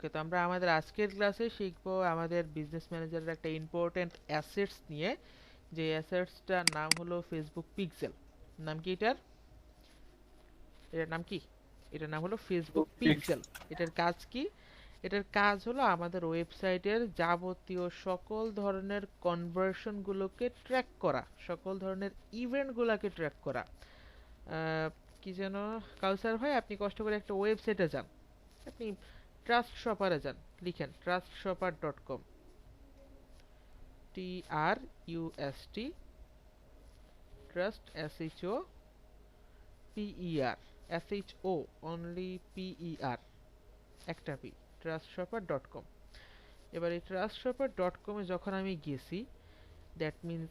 ওকে, তো আমরা আমাদের আজকের ক্লাসে শিখবো আমাদের বিজনেস ম্যানেজারের একটা ইম্পর্টেন্ট অ্যাসেটস নিয়ে। যে অ্যাসেটসটার নাম হলো ফেসবুক পিক্সেল। নাম কি এটার? এটার নাম কি? এটার নাম হলো ফেসবুক পিক্সেল। এটার কাজ কি? এটার কাজ হলো আমাদের ওয়েবসাইটের যাবতীয় সকল ধরনের কনভার্সনগুলোকে ট্র্যাক করা, সকল ধরনের ইভেন্টগুলোকে ট্র্যাক করা। আহ, কি যেন, কাউসার ভাই আপনি কষ্ট করে একটা ওয়েবসাইটে যান, আপনি ট্রাস্ট শপারে যান, লিখেন trustshopper.com, TRUST, trust SHOPER, only PER, একটা পি, trustshopper.com। এবার এই trustshopper.com-এ যখন আমি গেছি, দ্যাট মিন্স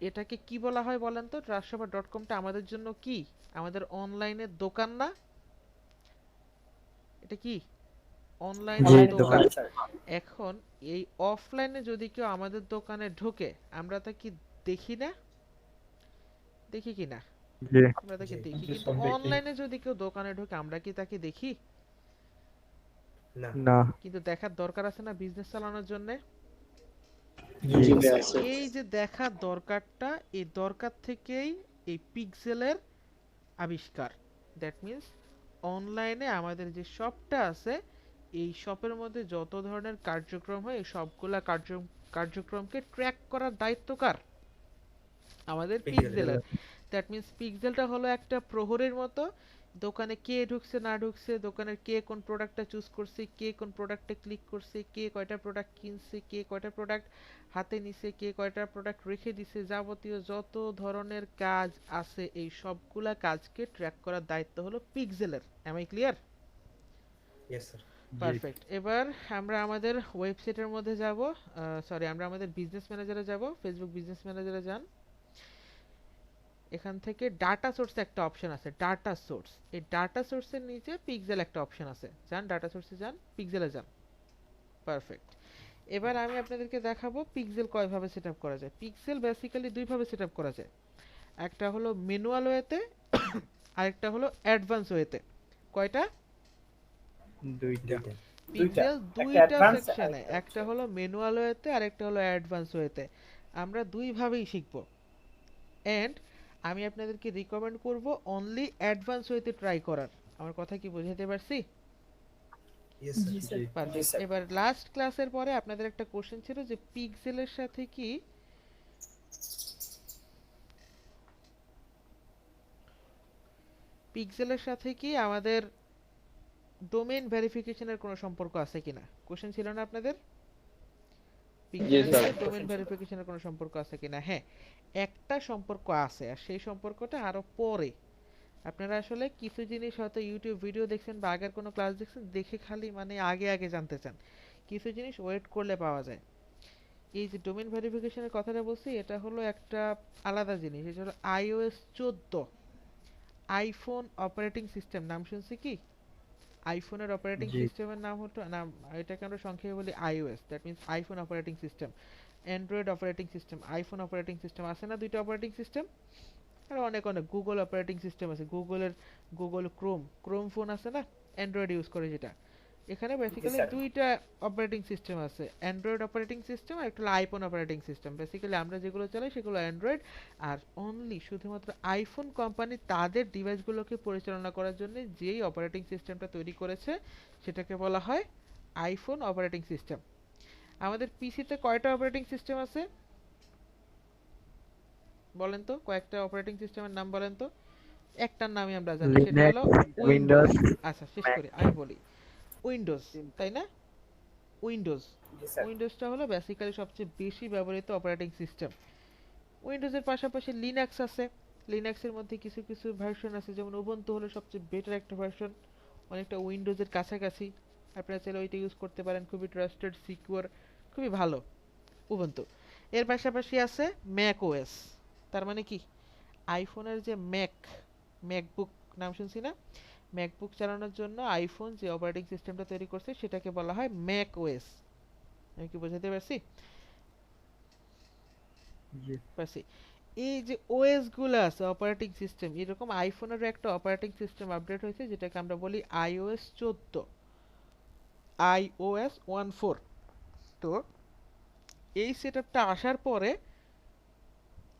এটাকে কি বলা হয় বলেন তো? trustshopper.com-টা আমাদের জন্য কি? আমাদের অনলাইনের দোকান না? এটা কি? জি অনলাইনের দোকান। দোকান। এখন এই অফলাইনে যদি কেউ আমাদের দোকানে ঢোকে, আমরা তা কি দেখি না? দেখি কি না? জি আমরা তাকে দেখি, কিন্তু অনলাইনে যদি কেউ দোকানে ঢোকে আমরা কি তাকে দেখি? না। কিন্তু দেখার দরকার আছে না বিজনেস চালানোর জন্য? জি এই যে দেখার দরকারটা, এই দরকার থেকেই এই পিক্সেলের আবিষ্কার। দ্যাট মিন্স অনলাইনে আমাদের যে শপটা আছে, এই শপের মধ্যে যত ধরনের কার্যক্রম হয় এই সবগুলা কার্যক্রমকে ট্র্যাক করার দায়িত্ব কার? আমাদের পিক্সেলের। দ্যাট মিন্স পিক্সেলটা হলো একটা প্রহরীর মতো। দোকানে কে ঢুকছে না ঢুকছে, দোকানের কে কোন প্রোডাক্টটা চুজ করছে, কে কোন প্রোডাক্টে ক্লিক করছে, কে কয়টা প্রোডাক্ট কিনছে, কে কয়টা প্রোডাক্ট হাতে নিছে, কে কয়টা প্রোডাক্ট রেখে দিছে, যাবতীয় যত ধরনের কাজ আছে এই সবগুলা কাজকে ট্র্যাক করার দায়িত্ব হলো পিক্সেলের। Am I clear? জি পারফেক্ট। এবার আমরা আমাদের ওয়েবসাইটের মধ্যে যাব, সরি আমরা আমাদের বিজনেস ম্যানেজারে যাব। ফেসবুক বিজনেস ম্যানেজারে যান। এখান থেকে ডাটা সোর্স একটা অপশন আছে, ডাটা সোর্স। এই ডাটা সোর্সের নিচে পিক্সেল একটা অপশন আছে, যান ডাটা সোর্সে যান, পিক্সেলে যান। পারফেক্ট। এবার আমি আপনাদেরকে দেখাবো পিক্সেল কয়ভাবে সেটআপ করা যায়। পিক্সেল বেসিক্যালি দুইভাবে সেটআপ করা যায়। একটা হলো ম্যানুয়াল ওয়েতে, আরেকটা হলো অ্যাডভান্স ওয়েতে। কয়টা? দুইটা। পিক্সেল দুইটা সেকশনে, একটা হলো ম্যানুয়াল ওয়েতে আর একটা হলো অ্যাডভান্স ওয়েতে। আমরা দুইভাবেই শিখবো। এন্ড আমি আপনাদেরকে রিকমেন্ড করব অনলি অ্যাডভান্স ওয়েতে ট্রাই করার। আমার কথা কি বোঝাতে পারছি? জি পারফেক্ট। এবার লাস্ট ক্লাসের পরে আপনাদের একটা কোশ্চেন ছিল যে পিক্সেলের সাথে কি আমাদের ডোমেইন ভেরিফিকেশনের কোনো সম্পর্ক আছে কিনা? কোশ্চেন ছিল না আপনাদের? জি পিক্সেলের স্যার। সাথে ডোমেইন ভেরিফিকেশনের কোনো সম্পর্ক আছে কিনা? হ্যাঁ, একটা সম্পর্ক আছে, আর সেই সম্পর্কটা আরো পরে। আপনারা আসলে কিছু জিনিস হয়তো ইউটিউব ভিডিও দেখছেন বা আগের কোনো ক্লাস দেখছেন, দেখে খালি মানে আগে আগে জানতে চান। কিছু জিনিস ওয়েট করলে পাওয়া যায়। এই যে ডোমেইন ভেরিফিকেশনের কথাটা বলছি, এটা হলো একটা আলাদা জিনিস। এটা হলো iOS 14 আইফোন অপারেটিং সিস্টেম। নাম শুনছি কি? আইফোনের অপারেটিং জি সিস্টেমের নাম হতো নাম, এটাকে আমরা সংক্ষেপে বলি iOS। That means iPhone operating system. Android operating system, iPhone operating system আছে না দুইটা অপারেটিং সিস্টেম? আর অনেক অনেক গুগল অপারেটিং সিস্টেম আছে, গুগল ক্রোম ফোন আছে না, অ্যান্ড্রয়েড ইউজ করে যেটা। এখানে বেসিক্যালি দুইটা অপারেটিং সিস্টেম আছে, অ্যান্ড্রয়েড অপারেটিং সিস্টেম আর একটা হলো আইফোন অপারেটিং সিস্টেম। বেসিক্যালি আমরা যেগুলো চালাই সেগুলো অ্যান্ড্রয়েড। আর অনলি শুধুমাত্র আইফোন কোম্পানি তাদের ডিভাইসগুলোকে পরিচালনা করার জন্য যেই অপারেটিং সিস্টেমটা তৈরি করেছে সেটাকে বলা হয় আইফোন অপারেটিং সিস্টেম। আমাদের পিসিতে কয়টা অপারেটিং সিস্টেম আছে বলেন তো? কয়েকটা অপারেটিং সিস্টেমের নাম বলেন তো? একটার নামই আমরা জানি, সেটা হলো লিনাক্স, উইন্ডোজ। উইন্ডোজ, আচ্ছা শেষ ম্যাক। করি, আমি বলি উইন্ডোজ, তাই না? উইন্ডোজ, উইন্ডোজটা হলো বেসিক্যালি সবচেয়ে বেশি ব্যবহৃত অপারেটিং সিস্টেম। উইন্ডোজের পাশাপাশি লিনাক্স আছে। লিনাক্সের মধ্যে কিছু কিছু ভার্সন আছে, যেমন উবুন্টু হলো সবচেয়ে বেটার একটা ভার্সন, অনেকটা উইন্ডোজের কাছাকাছি। আপনারা চাইলে ওইটা ইউজ করতে পারেন, খুবই ট্রাস্টেড, সিকিউর, খুবই ভালো উবুন্টু। এর পাশাপাশি আছে ম্যাক ওএস। তার মানে কি, আইফোনের যে ম্যাকবুক নাম শুনছি না, ম্যাকবুক চালানোর জন্য আইফোন যে অপারেটিং সিস্টেমটা তৈরি করছে সেটাকে বলা হয় ম্যাক ওএস। আমি কি বোঝাতে পারছি? জি পারছি। এই যে ওএস গুলো আছে অপারেটিং সিস্টেম, এরকম আইফোনেরও একটা অপারেটিং সিস্টেম আপডেট হয়েছে যেটাকে আমরা বলি iOS 14। iOS 14। তো এই সেটআপটা আসার পরে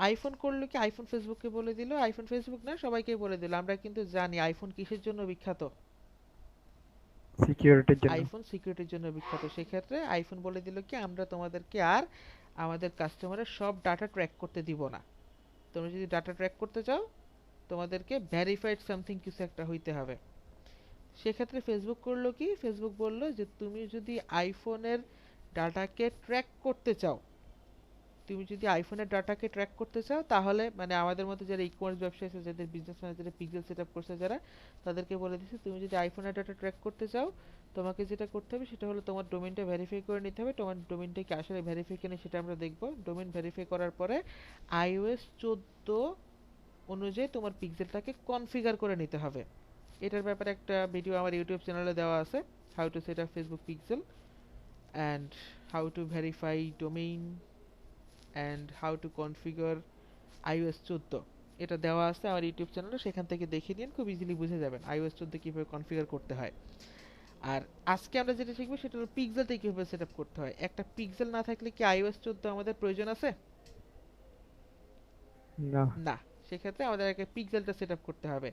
আইফোন করলো কি, আইফোন ফেসবুককে বলে দিল, আইফোন ফেসবুক না সবাইকে বলে দিল। আমরা কিন্তু জানি আইফোন কিসের জন্য বিখ্যাত, সিকিউরিটির জন্য। আইফোন সিকিউরিটির জন্য বিখ্যাত। সেক্ষেত্রে আইফোন বলে দিল কি আমরা তোমাদেরকে আর আমাদের কাস্টমারের সব ডাটা ট্র্যাক করতে দিব না। তোমরা যদি ডাটা ট্র্যাক করতে চাও তোমাদেরকে ভেরিফাইড সামথিং কিছু একটা হইতে হবে। সেক্ষেত্রে ফেসবুক করলো কি, ফেসবুক বলল যে তুমি যদি আইফোনের ডাটাকে ট্র্যাক করতে চাও, তুমি যদি আইফোনের ডাটাকে ট্র্যাক করতে চাও তাহলে মানে আমাদের মতো যারা ই-কমার্স ব্যবসায়ী আছে, যাদের বিজনেস ম্যানেজারে পিক্সেল সেটআপ করছে যারা, তাদেরকে বলে দিচ্ছি তুমি যদি আইফোনের ডাটা ট্র্যাক করতে চাও তোমাকে যেটা করতে হবে সেটা হলো তোমার ডোমেইনটা ভেরিফাই করে নিতে হবে। তোমার ডোমেইনটা কি আসলে ভেরিফাই কিনা সেটা আমরা দেখব। ডোমেইন ভেরিফাই করার পরে iOS 14 অনুযায়ী তোমার পিক্সেলটাকে কনফিগার করে নিতে হবে। এটার ব্যাপারে একটা ভিডিও আমার ইউটিউব চ্যানেলে দেওয়া আছে, how to set up Facebook pixel and how to verify domain and how to configure iOS 14। এটা দেওয়া আছে আমার ইউটিউব চ্যানেলে, সেখান থেকে দেখে নিন, খুব ইজিলি বুঝে যাবেন iOS 14 কীভাবে কনফিগার করতে হয়। আর আজকে আমরা যেটা শিখবো সেটা হলো পিক্সেলটা কীভাবে সেট আপ করতে হয়। একটা পিক্সেল না থাকলে কি iOS 14 আমাদের প্রয়োজন আছে? না। না। সেক্ষেত্রে আমাদের আগে পিক্সেলটা সেট আপ করতে হবে।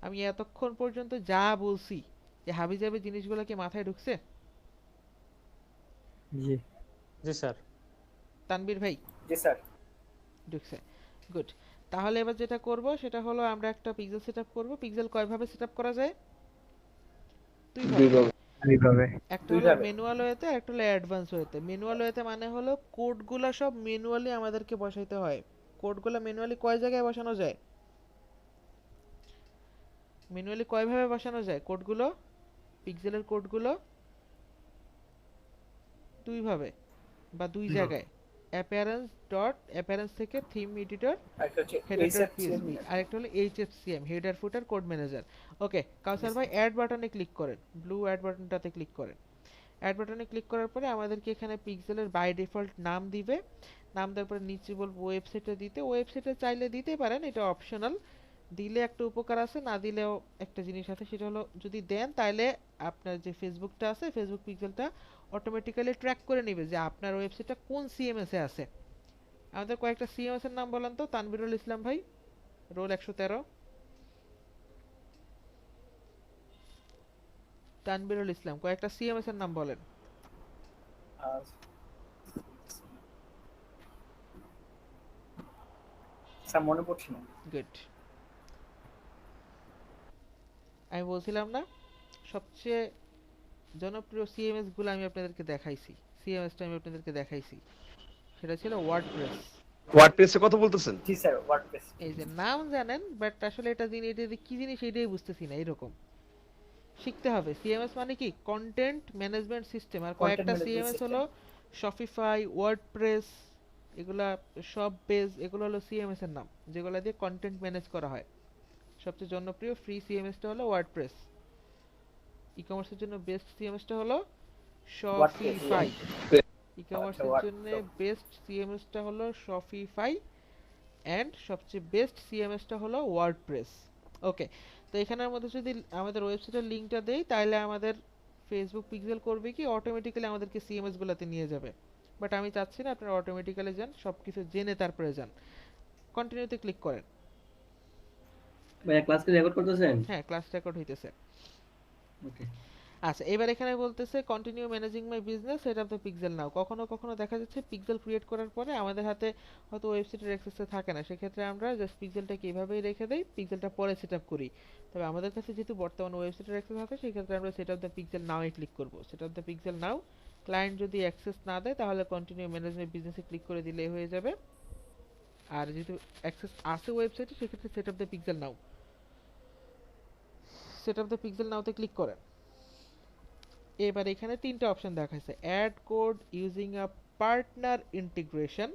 আমি এতক্ষণ পর্যন্ত যা বলছি যে হাবিজাবি জিনিসগুলো কি মাথায় ঢুকছে? জি জি স্যার। তানবীর ভাই জি স্যার। ঢুকছে, গুড। তাহলে এবার যেটা করব সেটা হলো আমরা একটা পিক্সেল সেট আপ করবো। পিক্সেল কয়ভাবে সেট আপ করা যায়? দুইভাবে। দুইভাবে। এইভাবে। একটা হলো ম্যানুয়াল ওয়েতে, একটা হলো অ্যাডভান্স ওয়েতে। ম্যানুয়াল ওয়েতে মানে হলো কোডগুলো সব ম্যানুয়ালি আমাদেরকে বসাইতে হয়। কোডগুলো ম্যানুয়ালি কয় জায়গায় বসানো যায়? ম্যানুয়ালি কয়ভাবে বসানো যায় কোডগুলো, পিক্সেলের কোডগুলো? দুইভাবে বা দুই জায়গায়। অ্যাপিয়ারেন্স থেকে theme editor, header dot PSP, আরেকটা হলো এইচএফসিএম, হেডার ফুটার কোড ম্যানেজার। ওকে, কাউসার ভাই অ্যাড বাটনে ক্লিক করেন, ব্লু অ্যাড বাটনটাতে ক্লিক করেন। অ্যাড বাটনে ক্লিক করার পরে আমাদেরকে এখানে পিক্সেলের বাই ডিফল্ট নাম দিবে। নাম দেওয়ার পরে নিচে বলবো ওয়েবসাইটে দিতে। ওয়েবসাইটে চাইলে দিতে পারেন, এটা অপশনাল। দিলে একটা উপকার আছে, না দিলেও একটা জিনিস আছে, সেটা হলো যদি দেন তাহলে আপনার যে ফেসবুকটা আছে ফেসবুক পিক্সেলটা অটোমেটিক্যালি ট্র্যাক করে নেবে যে আপনার ওয়েবসাইটটা কোন সিএমএস এ আছে। আমাদের কয়েকটা সিএমএস এর নাম বলেন তো। তানবিরুল ইসলাম ভাই, রোল 113। তানবিরুল ইসলাম, কয়েকটা সিএমএস এর নাম বলেন। স্যার মনে পড়ছে না। গুড। আমি বলছিলাম না সবচেয়ে জনপ্রিয় সিএমএস গুলো আমি আপনাদেরকে দেখাইছি, সিএমএসটা আমি আপনাদেরকে দেখাইছি, সেটা ছিল ওয়ার্ডপ্রেস। ওয়ার্ডপ্রেসে কথা বলতেছেন? জি স্যার, ওয়ার্ডপ্রেস। এই যে নাম জানেন বাট আসলে এটা জিনিস, এটা কি জিনিস এটাই বুঝতেছি না। এরকম শিখতে হবে। সিএমএস মানে কি কন্টেন্ট ম্যানেজমেন্ট সিস্টেম। আর কয়েকটা সিএমএস হলো শপিফাই, ওয়ার্ডপ্রেস, এগুলা সব বেজ, এগুলো হলো সিএমএস এর নাম যেগুলো দিয়ে কন্টেন্ট ম্যানেজ করা হয়। সবচেয়ে জনপ্রিয় ফ্রি সিএমএসটা হলো ওয়ার্ডপ্রেস। ই কমার্সের জন্য বেস্ট সিএমএসটা হলো শপিফাই। ই কমার্সের জন্য বেস্ট সিএমএসটা হলো শপিফাই এন্ড সবচেয়ে বেস্ট সিএমএসটা হলো ওয়ার্ডপ্রেস। ওকে, তো এখানের মধ্যে যদি আমাদের ওয়েবসাইটের লিংকটা দেই তাহলে আমাদের ফেসবুক পিক্সেল করবে কি অটোমেটিক্যালি আমাদেরকে সিএমএস গুলাতে নিয়ে যাবে। বাট আমি চাচ্ছি না আপনারা অটোমেটিক্যালি যান, সবকিছু জেনে তারপরে যান। কন্টিনিউতে ক্লিক করেন। ভাইয়া ক্লাস কি রেকর্ড করতেছেন? হ্যাঁ, ক্লাস রেকর্ড হইতেছে। ওকে। আচ্ছা, এবার এখানে বলতেছে continue managing my business, set up the pixel now. কখনো কখনো দেখা যাচ্ছে পিক্সেল ক্রিয়েট করার পরে আমাদের হাতে হয়তো ওয়েবসাইটের অ্যাক্সেসে থাকে না, সেক্ষেত্রে আমরা জাস্ট পিক্সেলটাকে এইভাবেই রেখে দেই, পিক্সেলটা পরে সেট আপ করি। তবে আমাদের কাছে যেহেতু বর্তমানে ওয়েবসাইটের অ্যাক্সেস আছে সেক্ষেত্রে আমরা set up the pixel now এ ক্লিক করব। Set up the pixel now, client যদি অ্যাক্সেস না দেয় তাহলে কন্টিনিউ ম্যানেজ মাই বিজনেসে ক্লিক করে দিলেই হয়ে যাবে। আর যেহেতু অ্যাক্সেস আছে ওয়েবসাইটে সেক্ষেত্রে set up the pixel now, set up the pixel নাওতে ক্লিক করেন। এবার এখানে তিনটা অপশন দেখাচ্ছে, add code using a partner integration,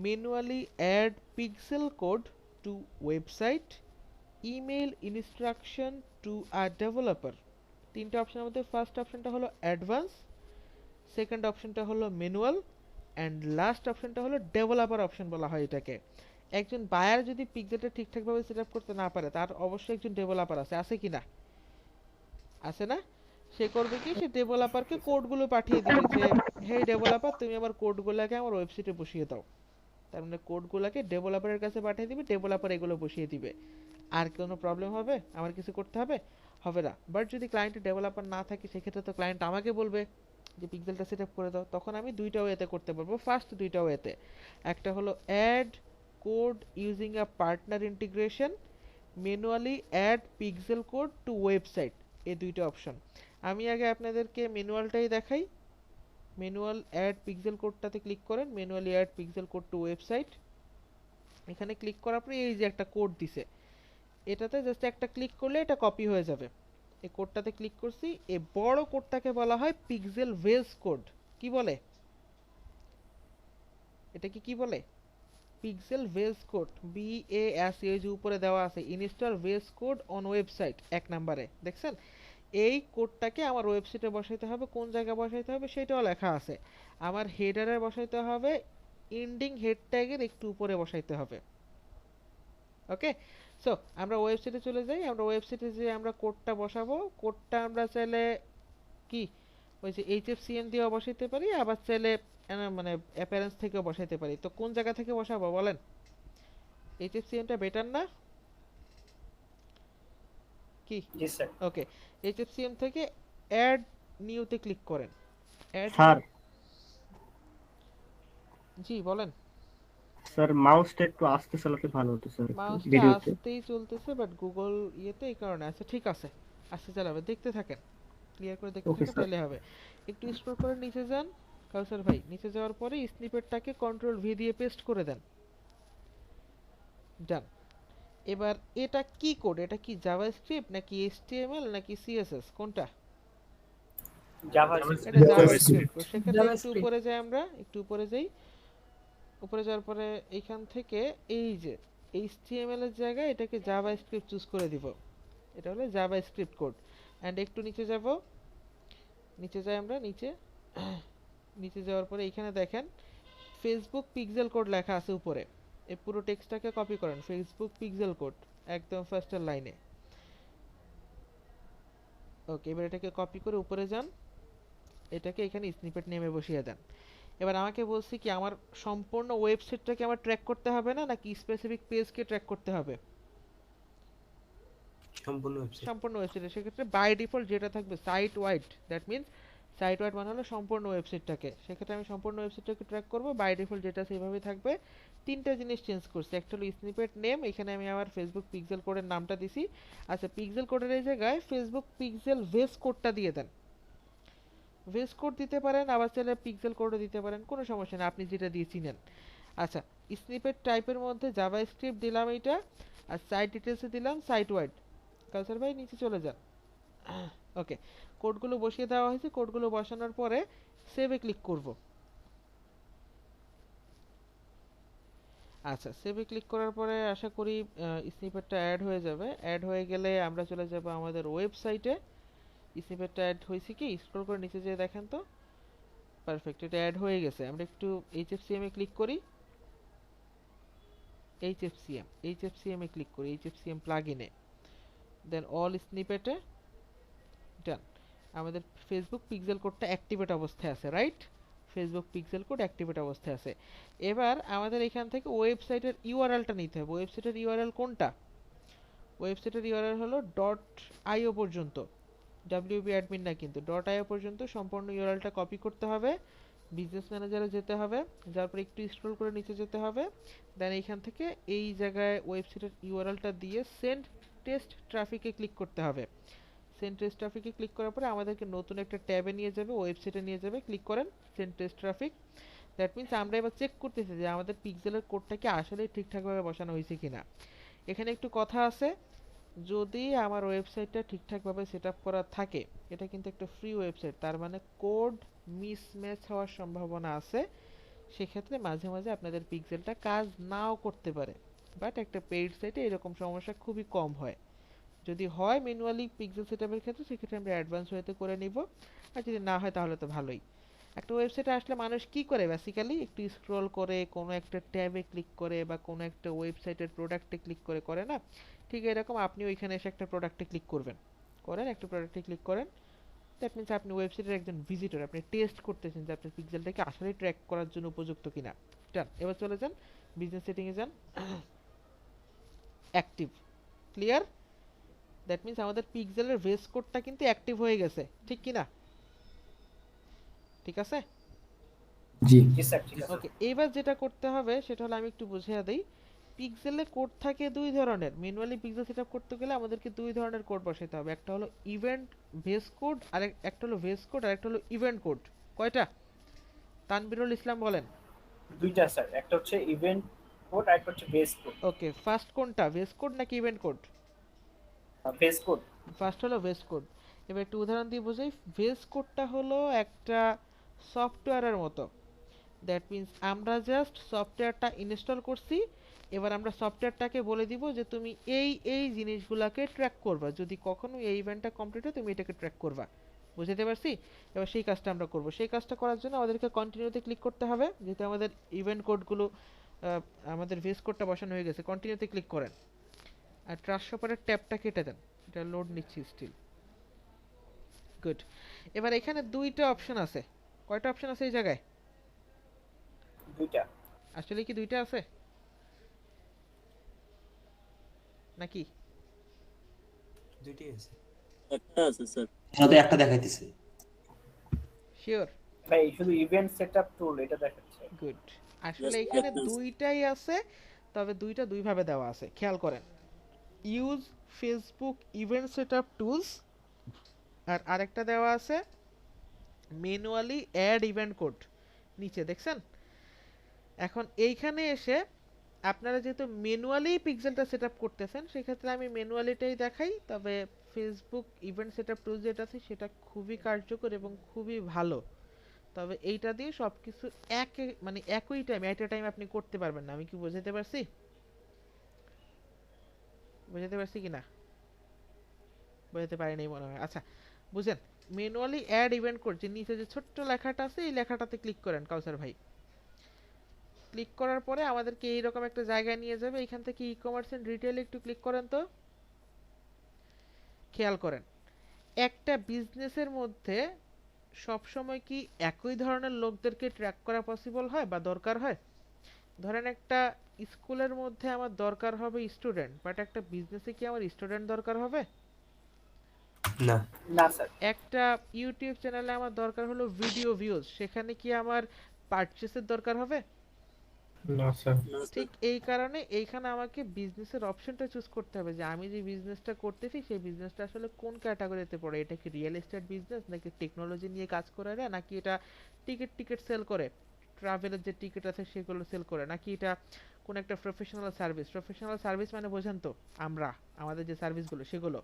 manually add pixel code to website, email instruction to a developer. তিনটা অপশনের মধ্যে ফার্স্ট অপশনটা হলো অ্যাডভান্স, সেকেন্ড অপশনটা হলো ম্যানুয়াল অ্যান্ড লাস্ট অপশনটা হলো ডেভেলপার অপশন বলা হয় এটাকে। একজন বায়ার যদি পিক্সেলটা ঠিকঠাকভাবে সেট আপ করতে না পারে তার অবশ্যই একজন ডেভেলপার আছে, আছে কি না? আছে না? সে করবে কি, সে ডেভেলপারকে কোডগুলো পাঠিয়ে দিবে যে হে ডেভেলপার তুমি আমার কোডগুলোকে আমার ওয়েবসাইটে বসিয়ে দাও। তার মানে কোডগুলোকে ডেভেলপারের কাছে পাঠিয়ে দিবে, ডেভেলপার এগুলো বসিয়ে দিবে। আর কোনো প্রবলেম হবে, আমার কিছু করতে হবে? হবে না। বাট যদি ক্লায়েন্টের ডেভেলপার না থাকে সেক্ষেত্রে তো ক্লায়েন্ট আমাকে বলবে যে পিক্সেলটা সেট আপ করে দাও, তখন আমি দুইটা ওয়েতে করতে পারবো। ফার্স্ট দুইটা ওয়েতে, একটা হলো add code using a partner integration, manually add pixel code to website, এই দুইটা অপশন। আমি আগে আপনাদেরকে ম্যানুয়ালটাই দেখাই। ম্যানুয়াল অ্যাড পিক্সেল কোডটাতে ক্লিক করেন, manually add pixel code to website. এখানে ক্লিক করার পরে এই যে একটা কোড দিছে, এটাতে জাস্ট একটা ক্লিক করলে এটা কপি হয়ে যাবে। এই কোডটাতে ক্লিক করছি, এই বড় কোডটাকে বলা হয় পিক্সেল ভেজ কোড। কি বলে এটা, কি বলে? পিক্সেল ভেজ কোড, BAS, এই যে উপরে দেওয়া আছে install veg code on website, এক নম্বরে দেখছেন। এই কোডটাকে আমার ওয়েবসাইটে বসাইতে হবে। কোন জায়গায় বসাইতে হবে সেটাও লেখা আছে। আমার হেডারে বসাইতে হবে, এন্ডিং হেড ট্যাগের একটু উপরে বসাইতে হবে। ওকে, সো আমরা ওয়েবসাইটে চলে যাই। আমরা ওয়েবসাইটে যে আমরা কোডটা বসাবো, কোডটা আমরা চাইলে কি ওই যে HFCM দিয়েও বসাইতে পারি, আবার চাইলে মানে অ্যাপিয়ারেন্স থেকেও বসাইতে পারি। তো কোন জায়গা থেকে বসাবো বলেন? HFCM-টা বেটার না কি? জি স্যার। ওকে, HFCM থেকে অ্যাড নিউতে ক্লিক করেন। অ্যাড স্যার জি বলেন। স্যার মাউসটা একটু আস্তে চালাতে ভালো হতো স্যার মাউসটা ভিডিওতে। আস্তেই চলতেছে, বাট গুগল ইয়েতে এই কারণে আছে। ঠিক আছে, আস্তে চালাবে, দেখতে থাকেন, ক্লিয়ার করে দেখতে ওকে থাকেন, স্যার। তাহলে হবে। একটু স্ক্রল করে নিচে যান কাউসার ভাই, নিচে যাওয়ার পরে স্নিপেটটাকে কন্ট্রোল ভি দিয়ে পেস্ট করে দেন। ডান। এবার এটা কি কোড? এটা কি জাভাস্ক্রিপ্ট নাকি HTML নাকি CSS, কোনটা? জাভা এটা জাভাস্ক্রিপ্ট। সেক্ষেত্রে একটু উপরে যাই, আমরা একটু উপরে যাই। উপরে যাওয়ার পরে এইখান থেকে এই যে HTML এর জায়গায় এটাকে জাভাস্ক্রিপ্ট চুজ করে দিব। এটা হলো জাভাস্ক্রিপ্ট কোড। এন্ড একটু নিচে যাব, নিচে যাই আমরা, নিচে নিচে যাওয়ার পরে এখানে দেখেন ফেসবুক পিক্সেল কোড লেখা আছে উপরে। এই পুরো টেক্সটটাকে কপি করেন, ফেসবুক পিক্সেল কোড, একদম ফার্স্টের লাইনে। ওকে, এবার এটাকে কপি করে উপরে যান, এটাকে এখানে স্নিপেট নেমে বসিয়ে দেন। এবার আমাকে বলছি কি আমার সম্পূর্ণ ওয়েবসাইটটাকে আমার ট্র্যাক করতে হবে না, নাকি স্পেসিফিক পেজকে ট্র্যাক করতে হবে? সম্পূর্ণ ওয়েবসাইটে। সেক্ষেত্রে বাই ডিফল্ট যেটা থাকবে site wide, that means site wide মানে হলো সম্পূর্ণ ওয়েবসাইটটাকে। সেক্ষেত্রে আমি সম্পূর্ণ ওয়েবসাইটটাকে ট্র্যাক করব, বাই ডিফল্ট যেটা সেইভাবেই থাকবে। তিনটা জিনিস চেঞ্জ করছি, একটা হলো স্নিপেট নেম, এখানে আমি আমার ফেসবুক পিক্সেল কোডের নামটা দিছি। আচ্ছা, পিক্সেল কোডের এই জায়গায় ফেসবুক পিক্সেল ভেজ কোডটা দিয়ে দেন। ভেজ কোড দিতে পারেন, আবার চাইলে পিক্সেল কোডও দিতে পারেন, কোনো সমস্যা নেই, আপনি যেটা দিয়ে চিনেন। আচ্ছা, স্নিপেট টাইপের মধ্যে জাভাস্ক্রিপ্ট দিলাম এইটা, আর সাইট ডিটেলসে দিলাম সাইট ওয়াইড। কাউসার ভাই নিচে চলে যান। ওকে, কোডগুলো বসিয়ে দেওয়া হয়েছে। কোডগুলো বসানোর পরে সেভে ক্লিক করব। আচ্ছা, সেভে ক্লিক করার পরে আশা করি স্নিপেটটা অ্যাড হয়ে যাবে। অ্যাড হয়ে গেলে আমরা চলে যাব আমাদের ওয়েবসাইটে। স্নিপেটটা অ্যাড হয়েছে কি, স্ক্রল করে নিচে যেয়ে দেখেন তো। পারফেক্ট, এটা অ্যাড হয়ে গেছে। আমরা একটু HFCM এ ক্লিক করি, HFCM এ ক্লিক করি, HFCM প্লাগইনে, দেন অল স্নিপেটে, ডান। আমাদের ফেসবুক পিক্সেল কোডটা অ্যাক্টিভেট অবস্থায় আছে, right? Facebook pixel code activate অবস্থায় আছে। এবার আমাদের এখান থেকে ওয়েবসাইটের ইউআরএলটা নিতে হবে। ওয়েবসাইটের ইউআরএল কোনটা? ওয়েবসাইটের ইউআরএল হলো .io পর্যন্ত, WP অ্যাডমিন না কিন্তু, .io পর্যন্ত সম্পূর্ণ ইউআরএলটা কপি করতে হবে। বিজনেস ম্যানেজারে যেতে হবে, যার পর একটু স্ক্রল করে নিচে যেতে হবে। দেন এইখান থেকে এই জায়গায় ওয়েবসাইটের ইউআরএলটা দিয়ে সেন্ড টেস্ট ট্রাফিকে ক্লিক করতে হবে। সেন্ড টেস্ট ট্রাফিকে ক্লিক করার পরে আমাদেরকে নতুন একটা ট্যাবে নিয়ে যাবে, ওয়েবসাইটে নিয়ে যাবে। ক্লিক করেন send test traffic. That means আমরা এবার চেক করতেছি যে আমাদের পিক্সেলের কোডটা কি আসলে ঠিকঠাকভাবে বসানো হয়েছে কিনা। এখানে একটু কথা আছে, যদি আমার ওয়েবসাইটটা ঠিকঠাকভাবে সেট আপ করা থাকে, এটা কিন্তু একটা ফ্রি ওয়েবসাইট, তার মানে কোড মিসম্যাচ হওয়ার সম্ভাবনা আছে। সেক্ষেত্রে মাঝে মাঝে আপনাদের পিক্সেলটা কাজ নাও করতে পারে। বাট একটা পেইড সাইটে এরকম সমস্যা খুবই কম হয়। যদি হয় ম্যানুয়ালি পিক্সেল সেটআপের ক্ষেত্রে, সেক্ষেত্রে আমরা অ্যাডভান্স ওয়েতে করে নিব। আর যদি না হয় তাহলে তো ভালোই। একটা ওয়েবসাইটে আসলে মানুষ কি করে বেসিক্যালি, একটু স্ক্রল করে কোনো একটা ট্যাবে ক্লিক করে বা কোনো একটা ওয়েবসাইটের প্রোডাক্টে ক্লিক করে, করে না? ঠিক এরকম আপনি ওইখানে এসে একটা প্রোডাক্টে ক্লিক করবেন, করেন একটা প্রোডাক্টে ক্লিক করেন, দ্যাট মিন্স আপনি ওয়েবসাইটের একজন ভিজিটর, আপনি টেস্ট করতেছেন যে আপনার পিক্সেলটাকে আসলে ট্র্যাক করার জন্য উপযুক্ত কিনা। ডান, এবার চলে যান বিজনেস সেটিংয়ে যান, অ্যাক্টিভ, ক্লিয়ার। দ্যাট মিন্স আমাদের পিক্সেলের ভেস কোডটা কিন্তু অ্যাক্টিভ হয়ে গেছে, ঠিক কি না? ঠিক আছে, জি স্যার, ঠিক আছে। ওকে। এবার যেটা করতে হবে সেটা হলো, আমি একটু বুঝিয়ে দিই। পিক্সেলে কোড থাকে দুই ধরনের। ম্যানুয়ালি পিক্সেল সেটআপ করতে গেলে আমাদেরকে দুই ধরনের কোড বসাতে হবে, একটা হলো ইভেন্ট ভেস কোড আর একটা হলো ভেস কোড আর একটা হলো ইভেন্ট কোড। কয়টা? তানবিরুল ইসলাম বলেন। দুইটা স্যার, একটা হচ্ছে ইভেন্ট কোড আর একটা হচ্ছে বেস কোড। ওকে, ফার্স্ট কোনটা, ভেস কোড নাকি event code? Base code. First হলো ভেস কোড। এবার একটু উদাহরণ দিয়ে বোঝাই। ভেস কোডটা হলো একটা সফটওয়্যারের মতো। দ্যাট মিন্স আমরা জাস্ট সফটওয়্যারটা ইনস্টল করছি, এবার আমরা সফটওয়্যারটাকে বলে দিব যে তুমি এই এই জিনিসগুলোকে ট্র্যাক করবা, যদি কখনো এই ইভেন্টটা কমপ্লিট হয় তুমি এটাকে ট্র্যাক করবা। বুঝতে পারছি? এবার সেই কাজটা আমরা করব। সেই কাজটা করার জন্য আমাদেরকে কন্টিনিউতে ক্লিক করতে হবে, যেহেতু আমাদের ইভেন্ট কোডগুলো আমাদের ভেস কোডটা বসানো হয়ে গেছে। কন্টিনিউতে ক্লিক করেন আর ট্রাস্ট শপারের ট্যাবটা কেটে দেন, এটা লোড নিচ্ছি স্টিল। গুড। এবার এখানে দুইটা অপশন আছে। কয়টা অপশন আছে এই জায়গায়? দুইটা। আসলে কি দুইটা আছে নাকি? দুইটাই আছে। একটা আছে স্যার। এখানে একটা দেখাইতেছে। শিওর? ভাই শুধু ইভেন্ট সেটআপ টুল এটা দেখাচ্ছে। গুড। আসলে Just এখানে practice. দুইটাই আছে, তবে দুইটা দুইভাবে দেওয়া আছে, খেয়াল করেন। Use Facebook event setup tools, আর আরেকটা দেওয়া আছে ম্যানুয়ালি অ্যাড ইভেন্ট কোড, নিচে দেখছেন? এখন এইখানে এসে আপনারা যেহেতু ম্যানুয়ালি পিক্সেলটা সেটআপ করতেছেন, সেক্ষেত্রে আমি ম্যানুয়ালিটাই দেখাই। তবে ফেসবুক ইভেন্ট সেটআপ টুলস যেটা আছে সেটা খুবই কার্যকর এবং খুবই ভালো। তবে এইটা দিয়ে সবকিছু মানে একই টাইমে এট এ টাইম আপনি করতে পারবেন না। আমি কি বোঝাতে পারছি? বোঝাতে পারছি কি না? বোঝাতে পারি নাই মনে হয়। আচ্ছা, বুঝেন। ম্যানুয়ালি অ্যাড ইভেন্ট কোড, যে নিচে যে ছোট্ট লেখাটা আছে এই লেখাটাতে ক্লিক করেন কাউসার ভাই। ক্লিক করার পরে আমাদেরকে এইরকম একটা জায়গায় নিয়ে যাবে। এখান থেকে ই কমার্স এন্ড রিটেইল একটু ক্লিক করেন তো। খেয়াল করেন, একটা বিজনেসের মধ্যে সবসময় কি একই ধরনের লোকদেরকে ট্র্যাক করা পসিবল হয় বা দরকার হয়? ধরেন একটা স্কুলের মধ্যে আমার দরকার হবে স্টুডেন্ট, বাট একটা বিজনেসে কি আমার স্টুডেন্ট দরকার হবে? না না স্যার। একটা ইউটিউব চ্যানেলে আমার দরকার হলো ভিডিও ভিউজ, সেখানে কি আমার পারচেসের দরকার হবে? না স্যার। ঠিক এই কারণে এইখানে আমাকে বিজনেসের অপশনটা চুজ করতে হবে, যে আমি যে বিজনেসটা করতেছি সেই বিজনেসটা আসলে কোন ক্যাটাগরিতে পড়ে। এটা কি রিয়েল এস্টেট বিজনেস, নাকি টেকনোলজি নিয়ে কাজ করে, নাকি এটা টিকিট সেল করে, ট্রাভেলের যে টিকিট আছে সেগুলো সেল করে, নাকি এটা কোন একটা প্রফেশনাল সার্ভিস। প্রফেশনাল সার্ভিস মানে বোঝেন তো, আমরা আমাদের যে সার্ভিসগুলো সেগুলো।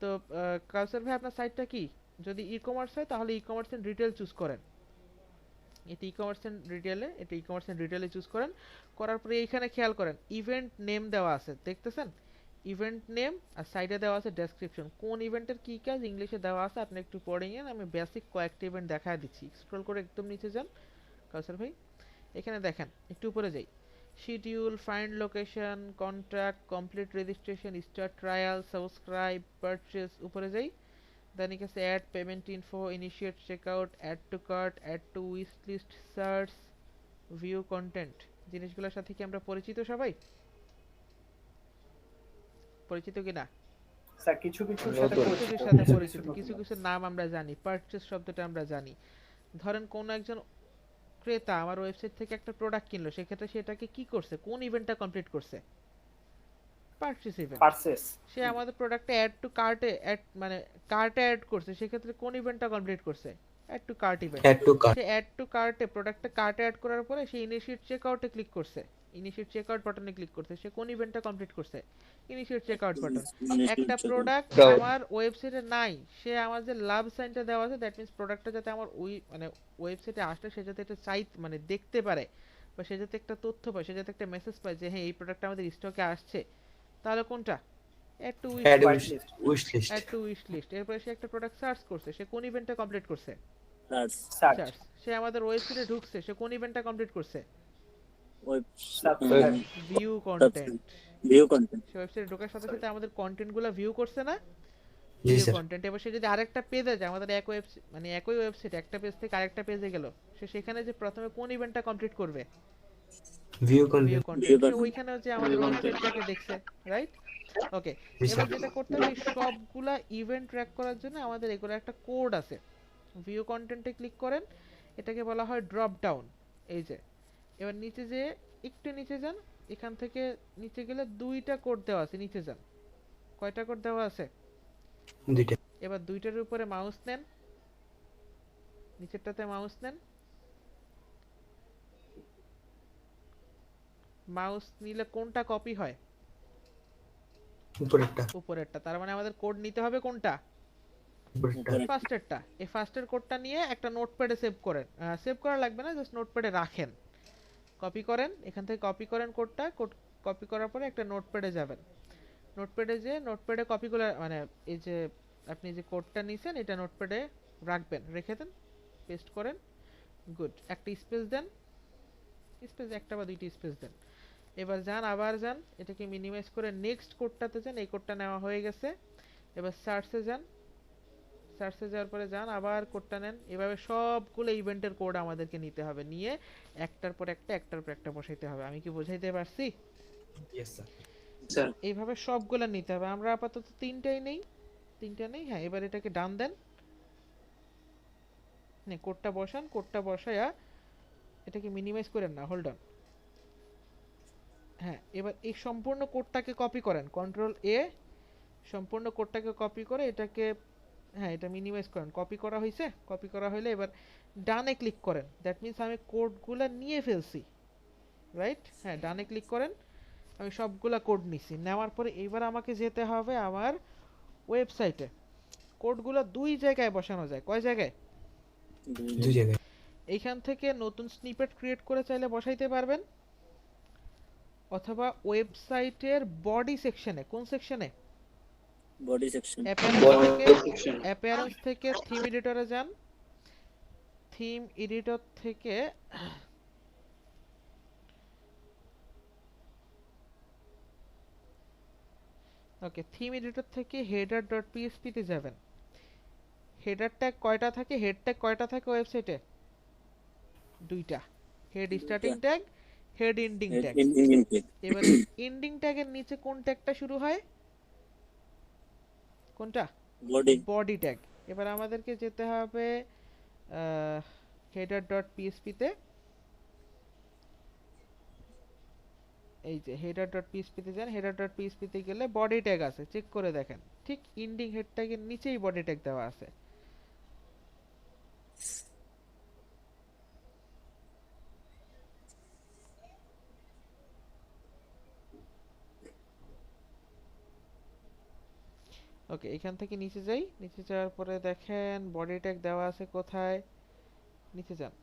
তো কাউসার ভাই আপনার সাইটটা কি? যদি ই কমার্স হয় তাহলে e commerce and retail choose করেন। এটা ই কমার্স এন্ড রিটেলে চুজ করেন। করার পরে এইখানে খেয়াল করেন ইভেন্ট নেম দেওয়া আছে, দেখতেছেন? ইভেন্ট নেম আর সাইডে দেওয়া আছে ডেসক্রিপশন, কোন ইভেন্টের কি কাজ ইংলিশে দেওয়া আছে, আপনি একটু পড়ে নিন। আমি বেসিক কয়েকটা ইভেন্ট দেখায় দিচ্ছি। স্ক্রল করে একদম নিচে যান কাউসার ভাই, এখানে দেখেন, একটু উপরে যাই। Schedule, find location, contract, complete registration, start trial, subscribe, purchase, উপরে যাই। দেন এখানে add payment info, initiate checkout, add to cart, add to wish list, search, view content. জিনিসগুলোর সাথে কি আমরা পরিচিত? সবাই পরিচিত কিনা? স্যার কিছু কিছু সাথে কিছুর পরিচিত, সাথে কিছু পরিচিত, নতুন কিছু আছে। কিছু নাম আমরা জানি, পারচেজ শব্দটা আমরা জানি। ধরেন কোন একজন ক্রেতা আমার ওয়েবসাইট থেকে একটা প্রোডাক্ট কিনলো, সেক্ষেত্রে সেটাকে কি করছে, কোন ইভেন্টটা কমপ্লিট করছে? Purchase event. পারচেস। সে আমাদের প্রোডাক্টে অ্যাড টু কার্টে মানে কার্টে অ্যাড করছে, সেক্ষেত্রে কোন ইভেন্টটা কমপ্লিট করছে? Add to cart event. Add to cart. সে অ্যাড টু কার্টে প্রোডাক্টটা কার্টে অ্যাড করার পরে সে ইনিশিয়েট চেকআউটে ক্লিক করছে, ইনিশিয়েট চেকআউট বাটনে ক্লিক করছে, সে কোন ইভেন্টটা কমপ্লিট করছে? Initiate checkout button. একটা প্রোডাক্ট আমার ওয়েবসাইটে নাই, সে আমার যে লাভ সাইনটা দেওয়া আছে, দ্যাট মিন্স প্রোডাক্টটা যাতে আমার ওই মানে ওয়েবসাইটে আসলে সে যাতে এটা মানে দেখতে পারে, বা সে যাতে একটা তথ্য পায়, সে যাতে একটা মেসেজ পায় যে হ্যাঁ এই প্রোডাক্টটা আমাদের স্টকে আসছে, তাহলে কোনটা? Add to wish add list. Wish list. Add to wish list. এরপরে সে একটা প্রোডাক্ট সার্চ করছে, সে কোন ইভেন্টটা কমপ্লিট করছে? সার্চ। সার্চ। সে আমাদের ওয়েবসাইটে ঢুকছে, সে কোন ইভেন্টটা কমপ্লিট করছে? Subscribe. View content. View content. সে ওয়েবসাইটে ঢোকার সাথে সাথে আমাদের কন্টেন্টগুলো ভিউ করছে না? জি ভিউ স্যার। কন্টেন্ট। এবার সে যদি আরেকটা পেজে যায়, আমাদের এক মানে একই ওয়েবসাইট একটা পেজ থেকে আরেকটা পেজে গেল, সে সেখানে যে প্রথমে কোন ইভেন্টটা কমপ্লিট করবে? View view content. কন্টেন্ট। সে ওইখানেও যে আমাদের ওয়েবসাইটটাকে দেখছে, রাইট? ওকে, জি এবার স্যার। যেটা করতে হবে, এই সবগুলা ইভেন্ট ট্র্যাক করার জন্য আমাদের এগুলো একটা কোড আছে। ভিউ কন্টেন্টে ক্লিক করেন, এটাকে বলা হয় ড্রপ ডাউন। এই যে এবার নিচে যে একটু নিচে যান, এখান থেকে নিচে গেলে দুইটা কোড দেওয়া আছে, নিচে যান। কয়টা কোড দেওয়া আছে? দুইটা। এবার দুইটার উপরে মাউস নেন, নিচেরটাতে মাউস নেন। মাউস নিলে কোনটা কপি হয়? উপরেরটা। উপরেরটা। তার মানে আমাদের কোড নিতে হবে কোনটা? উপরেরটা। ফার্স্টেরটা। এই ফার্স্টের কোডটা নিয়ে একটা নোটপ্যাডে সেভ করেন। সেভ করা লাগবে না, জাস্ট নোটপ্যাডে রাখেন। কপি করেন, এখান থেকে কপি করেন কোডটা। কোড কপি করার পরে একটা নোটপ্যাডে যাবেন। নোটপ্যাডে যে নোটপ্যাডে কপিগুলো, মানে এই যে আপনি যে কোডটা নিছেন এটা নোটপ্যাডে রাখবেন, রেখে দেন, পেস্ট করেন। গুড। একটা স্পেস দেন, স্পেস একটা বা দুইটা স্পেস দেন। এবার যান, আবার যান, এটাকে মিনিমাইজ করে নেক্সট কোডটাতে যান। এই কোডটা নেওয়া হয়ে গেছে। এবার সার্চে যান, সার্চে যাওয়ার পরে যান, আবার কোডটা নেন। এভাবে সবগুলো ইভেন্টের কোড আমাদেরকে নিতে হবে, নিয়ে একটার পর একটা একটার পর একটা বসাইতে হবে। আমি কি বোঝাইতে পারছি? Yes sir. এইভাবে সবগুলো নিতে হবে। আমরা আপাতত তিনটাই নেই, তিনটা নেই। হ্যাঁ, এবার এটাকে ডান দেন, কোডটা বসান। কোডটা বসায়া এটাকে মিনিমাইজ করেন না, হোল্ড অন। হ্যাঁ, এবার এই সম্পূর্ণ কোডটাকে কপি করেন, কন্ট্রোল এ। সম্পূর্ণ কোডটাকে কপি করে এটাকে, হ্যাঁ, এটা মিনিমাইজ করেন। কপি করা হয়েছে? কপি করা হলে এবার ডানে ক্লিক করেন। দ্যাট মিন্স আমি কোডগুলো নিয়ে ফেলছি, রাইট? হ্যাঁ, ডানে ক্লিক করেন। আমি সবগুলা কোড নিছি। নেওয়ার পরে এবার আমাকে যেতে হবে আমার ওয়েবসাইটে। কোডগুলো দুই জায়গায় বসানো যায়। কয় জায়গায়? দুই জায়গায়। এইখান থেকে নতুন স্নিপেট ক্রিয়েট করে চাইলে বসাইতে পারবেন, অথবা ওয়েবসাইটের বডি সেকশনে। কোন সেকশনে? Body section. অ্যাপিয়ারেন্স থেকে থিম এডিটরে যান। থিম এডিটর থেকে ওকে, থিম এডিটর থেকে হেডার ডট পিএসপি তে যাবেন। হেডার ট্যাগ কয়টা থাকে? হেড ট্যাগ কয়টা থাকে ওয়েবসাইটে? দুইটা। Head starting tag, head ending tag. এবার এন্ডিং ট্যাগের নিচে কোন ট্যাগটা শুরু হয়? কোনটা? বডি। Body tag. এবার আমাদেরকে যেতে হবে হেডার ডট পিএসপি তে। এই যে হেডার ডট পিএসপি তে যান। হেডার ডট পিএসপি তে গেলে বডি ট্যাগ আছে, চেক করে দেখেন। ঠিক এন্ডিং হেড ট্যাগের নিচেই বডি ট্যাগ দেওয়া আছে। ওকে, এখান থেকে নিচে যাই। নিচে যাওয়ার পরে দেখেন বডি ট্যাগ দেওয়া আছে কোথায়? নিচে যান,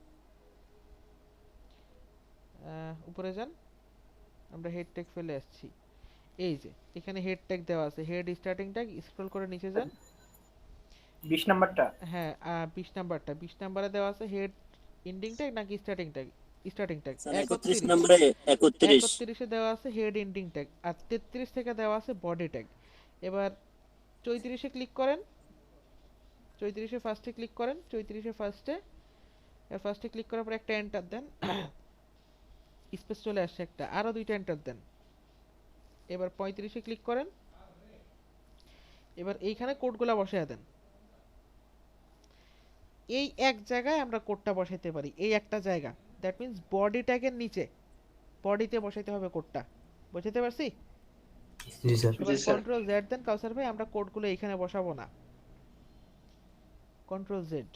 উপরে যান। আমরা হেড ট্যাগ ফেলে আসছি। এই যে এখানে হেড ট্যাগ দেওয়া আছে, হেড স্টার্টিং ট্যাগ। স্ক্রল করে নিচে যান। 20 নাম্বারটা। হ্যাঁ, 20 নাম্বারটা। 20 নাম্বারে দেওয়া আছে হেড এন্ডিং ট্যাগ নাকি স্টার্টিং ট্যাগ? Starting tag. 31 নম্বরে 31। 31 এ দেওয়া আছে হেড এন্ডিং ট্যাগ। আর 33 থেকে দেওয়া আছে বডি ট্যাগ। এবার 34 এ ক্লিক করেন। 34 এ ফার্স্টে ক্লিক করেন। 34 এ ফার্স্টে, এর ফার্স্টে ক্লিক করার পর একটা এন্টার দেন। স্পেস চলে আসছে একটা, আরো দুইটা এন্টার দেন। এবার 35 এ ক্লিক করেন। এবার এইখানে কোডগুলা বসায় দেন। এই এক জায়গায় আমরা কোডটা বসাইতে পারি, এই একটা জায়গা। দ্যাট মিন্স বডি ট্যাগের নিচে, বডিতে বসাইতে হবে কোডটা। বুঝতে পারছি? জি স্যার। এবার কন্ট্রোল জেড দেন কাউসার ভাই। আমরা কোডগুলো এখানে বসাবো না, কন্ট্রোল জেড।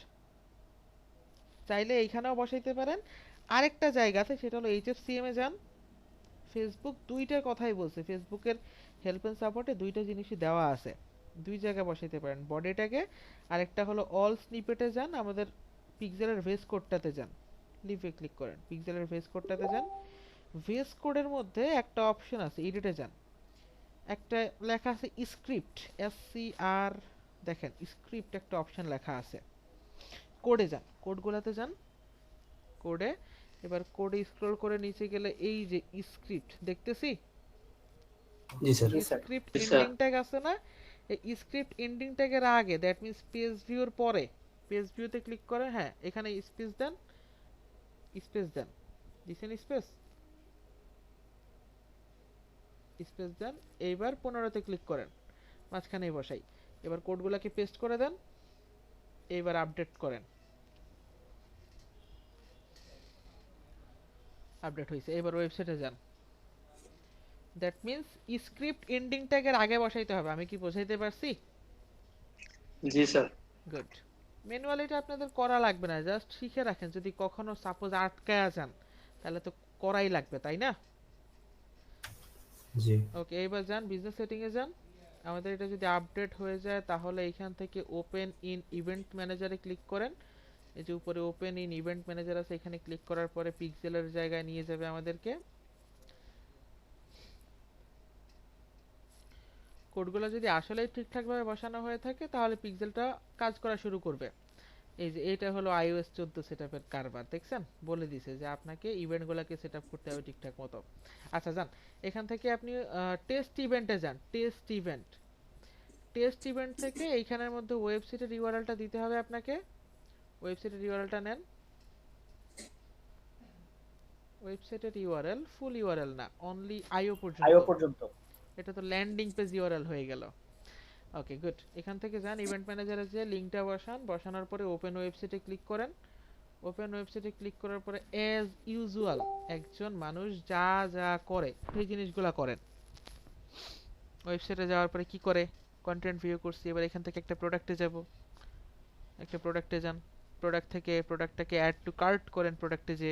চাইলে এইখানেও বসাইতে পারেন। আরেকটা জায়গা আছে, সেটা হলো এইচএফসিএম এ যান। ফেসবুক দুইটার কথাই বলছে, ফেসবুকের হেল্প এন্ড সাপোর্টে দুইটা জিনিসই দেওয়া আছে। দুই জায়গায় বসাইতে পারেন, বডি ট্যাগে। আরেকটা হলো অল স্নিপেটে যান, আমাদের পিক্সেলের ভেস কোডটাতে যান। লিভে ক্লিক করেন, পিক্সেলের ভেস কোডটাতে যান। ভেস কোডের মধ্যে একটা অপশন আছে, এডিটে যান। একটা লেখা আছে স্ক্রিপ্ট, SCR। দেখেন স্ক্রিপ্ট একটা অপশন লেখা আছে। কোডে যান, কোডগুলোতে যান, কোডে। এবার কোডে স্ক্রল করে নিচে গেলে এই যে স্ক্রিপ্ট দেখতেছি, জি স্যার। জি স্যার। স্ক্রিপ্ট এন্ডিং ট্যাগ আছে না? এই স্ক্রিপ্ট এন্ডিং ট্যাগের আগে, দ্যাট মিন্স পেজ ভিউর পরে, পেজ ভিউতে ক্লিক করে, হ্যাঁ এখানে স্পেস দেন, স্পেস দেন, দিছেন স্পেস, স্পেস দেন। এইবার 15তে ক্লিক করেন, মাঝখানেই বসাই। এবার কোডগুলোকে পেস্ট করে দেন, এইবার আপডেট করেন, আপডেট হয়েছে। এবার ওয়েবসাইটে যান। দ্যাট মিন্স স্ক্রিপ্ট এন্ডিং ট্যাগের আগে বসাইতে হবে। আমি কি বোঝাইতে পারছি? জি স্যার। গুড। ম্যানুয়াল এটা আপনাদের করা লাগবে না, জাস্ট শিখে রাখেন। যদি কখনো সাপোজ আটকায়া যান তাহলে তো করাই লাগবে, তাই না? জি। ওকে, এবার যান বিজনেস সেটিং এ যান। আমাদের এটা যদি আপডেট হয়ে যায় তাহলে এখান থেকে ওপেন ইন ইভেন্ট ম্যানেজারে ক্লিক করেন। এই যে উপরে ওপেন ইন ইভেন্ট ম্যানেজার আছে, এখানে ক্লিক করার পরে পিক্সেলের জায়গায় নিয়ে যাবে আমাদেরকে। কোডগুলো যদি আসলেই ঠিকঠাকভাবে বসানো হয়ে থাকে তাহলে পিক্সেলটা কাজ করা শুরু করবে। এই যে এটা হলো iOS 14 সেটআপের কারবার, দেখছেন? বলে দিছে যে আপনাকে ইভেন্টগুলোকে সেটআপ করতে হবে ঠিকঠাক মতো। আচ্ছা যান, এখান থেকে আপনি টেস্ট ইভেন্টে যান। টেস্ট ইভেন্ট, টেস্ট ইভেন্ট থেকে এইখানের মধ্যে ওয়েবসাইটের ইউআরএলটা দিতে হবে আপনাকে। ওয়েবসাইটের ইউআরএলটা নেন। ওয়েবসাইটের ইউআরএল ফুল ইউআরএল না, অনলি আইও আইও পর্যন্ত। পর্যন্ত। এটা তো ল্যান্ডিং পেজ ইউআরএল হয়ে গেল। Okay good. এখান থেকে যান ইভেন্ট ম্যানেজারে, যে লিংকটা বসান, বসানোর পরে ওপেন ওয়েবসাইটে ক্লিক করেন। ওপেন ওয়েবসাইটে ক্লিক করার পরে অ্যাজ ইউজুয়াল একজন মানুষ যা যা করে সেই জিনিসগুলো করেন। ওয়েবসাইটে যাওয়ার পরে কি করে? কন্টেন্ট ভিউ করছি, এবার এখান থেকে একটা প্রোডাক্টে যাব, একটা প্রোডাক্টে যান। প্রোডাক্ট থেকে প্রোডাক্টটাকে অ্যাড টু কার্ট করেন প্রোডাক্টে যে।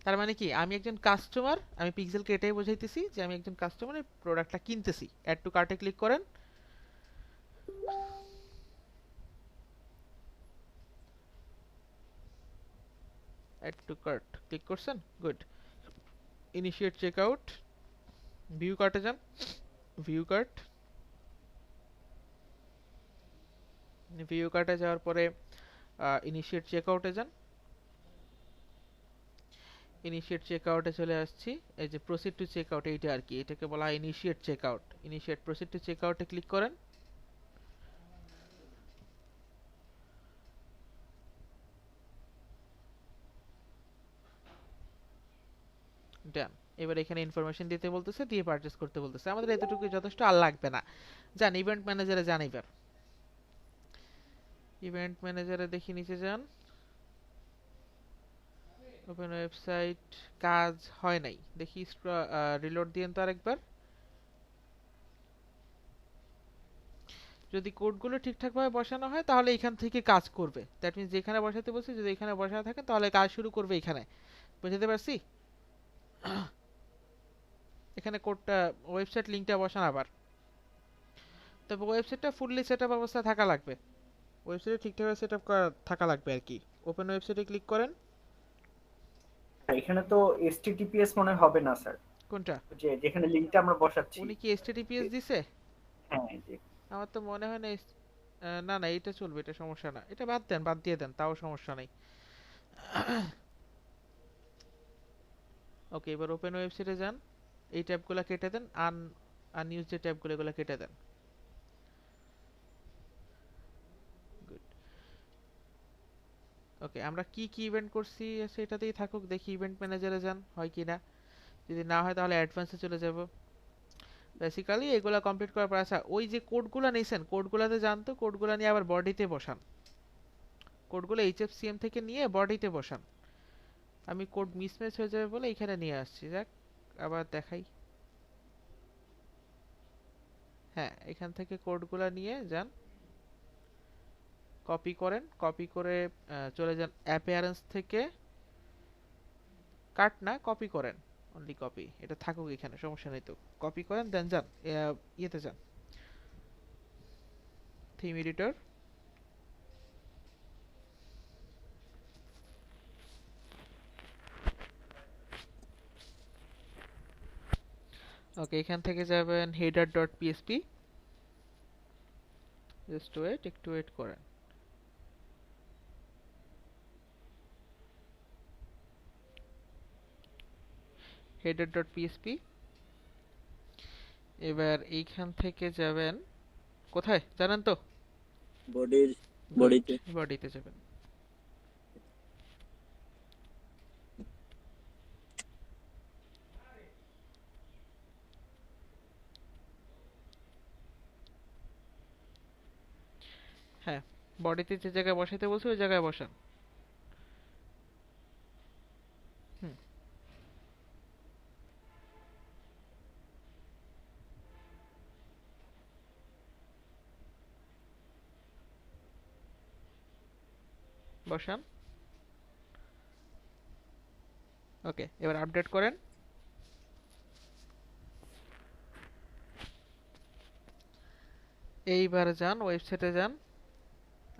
তার মানে কি, আমি একজন কাস্টমার, আমি পিক্সেলকে এটাই বোঝাইতেছি যে আমি একজন কাস্টমার, এই প্রোডাক্টটা কিনতেছি। অ্যাড টু কার্টে ক্লিক করেন। অ্যাড টু কার্ট ক্লিক করছেন, গুড। ইনিশিয়েট চেকআউট, ভিউ কার্টে যান, ভিউ কার্ট, ভিউ কার্টে যাওয়ার পরে ইনিশিয়েট চেকআউটে যান। ইনিশিয়েট চেকআউটে চলে আসছি। এই যে প্রসিড টু চেকআউট, এইটা আর কি, এটাকে বলা হয় initiate checkout. Initiate proceed to চেকআউটে ক্লিক করেন। ডান। এবার এখানে ইনফরমেশন দিতে বলতেছে, দিয়ে পারচেজ করতে বলতেছে। আমাদের এতটুকু যথেষ্ট, আর লাগবে না। যান ইভেন্ট ম্যানেজারে যান। এবার ইভেন্ট ম্যানেজারে দেখি নিচে যান। ওপেন ওয়েবসাইট, কাজ হয় নাই, দেখি রিলোড দিয়েন তো আরেকবার। যদি কোডগুলো ঠিকঠাকভাবে বসানো হয় তাহলে এখান থেকে কাজ করবে। দ্যাট মিন্স যেখানে বসাতে বলছি যদি এখানে বসানো থাকে তাহলে কাজ শুরু করবে এখানে। বুঝতে পারছি? এখানে কোডটা, ওয়েবসাইট লিংকটা বসান আবার। তবে ওয়েবসাইটটা ফুললি সেটআপ অবস্থায় থাকা লাগবে, ওয়েবসাইটে ঠিকঠাকভাবে সেটআপ করা থাকা লাগবে আর কি। ওপেন ওয়েবসাইটে ক্লিক করেন। এখানে তো HTTPS মনে হবে না স্যার, কোনটা? যে যেখানে লিংকটা আমরা বসাচ্ছি। উনি কি HTTPS দিছে? হ্যাঁ এই যে আমার তো মনে হয় না না না, এটা চলবে, এটা সমস্যা না। এটা বাদ দেন, বাদ দিয়ে দেন, তাও সমস্যা নাই। ওকে, এবার ওপেন ওয়েবসাইটে যান। এই ট্যাবগুলো কেটে দেন, আনইউজ যে ট্যাবগুলো এগুলো কেটে দেন। গুড। ওকে, আমরা কি কি ইভেন্ট করছি সেটাতেই থাকুক, দেখি ইভেন্ট ম্যানেজারে যান হয় কি না। যদি না হয় তাহলে অ্যাডভান্সে চলে যাব। বেসিক্যালি এগুলা কমপ্লিট করার পর, আচ্ছা ওই যে কোডগুলো নিয়েছেন কোডগুলোতে যান তো, কোডগুলো নিয়ে আবার বডিতে বসান। কোডগুলো HFCM থেকে নিয়ে বডিতে বসান। আমি কোড মিসম্যাচ হয়ে যাবে বলে এখানে নিয়ে আসছি। যাক, আবার দেখাই। হ্যাঁ, এখান থেকে কোডগুলো নিয়ে যান, কপি করেন, কপি করে চলে যান অ্যাপিয়ারেন্স থেকে, কাট না, কপি করেন, অনলি কপি, এটা থাকুক এখানে, সমস্যা নেই তো। কপি করেন, দেন যান ইয়েতে যান, থিম এডিটর। ওকে, এখান থেকে যাবেন header.php। জাস্ট ওয়েট, একটু ওয়েট করেন। header.php, এবার এইখান থেকে যাবেন কোথায় জানেন তো? বডির বডিতে বডিতে যাবেন। হ্যাঁ, বডিতে যে জায়গায় বসাইতে বলছি ওই জায়গায় বসান। হুম, বসান। ওকে, এবার আপডেট করেন। এইবার যান ওয়েবসাইটে যান,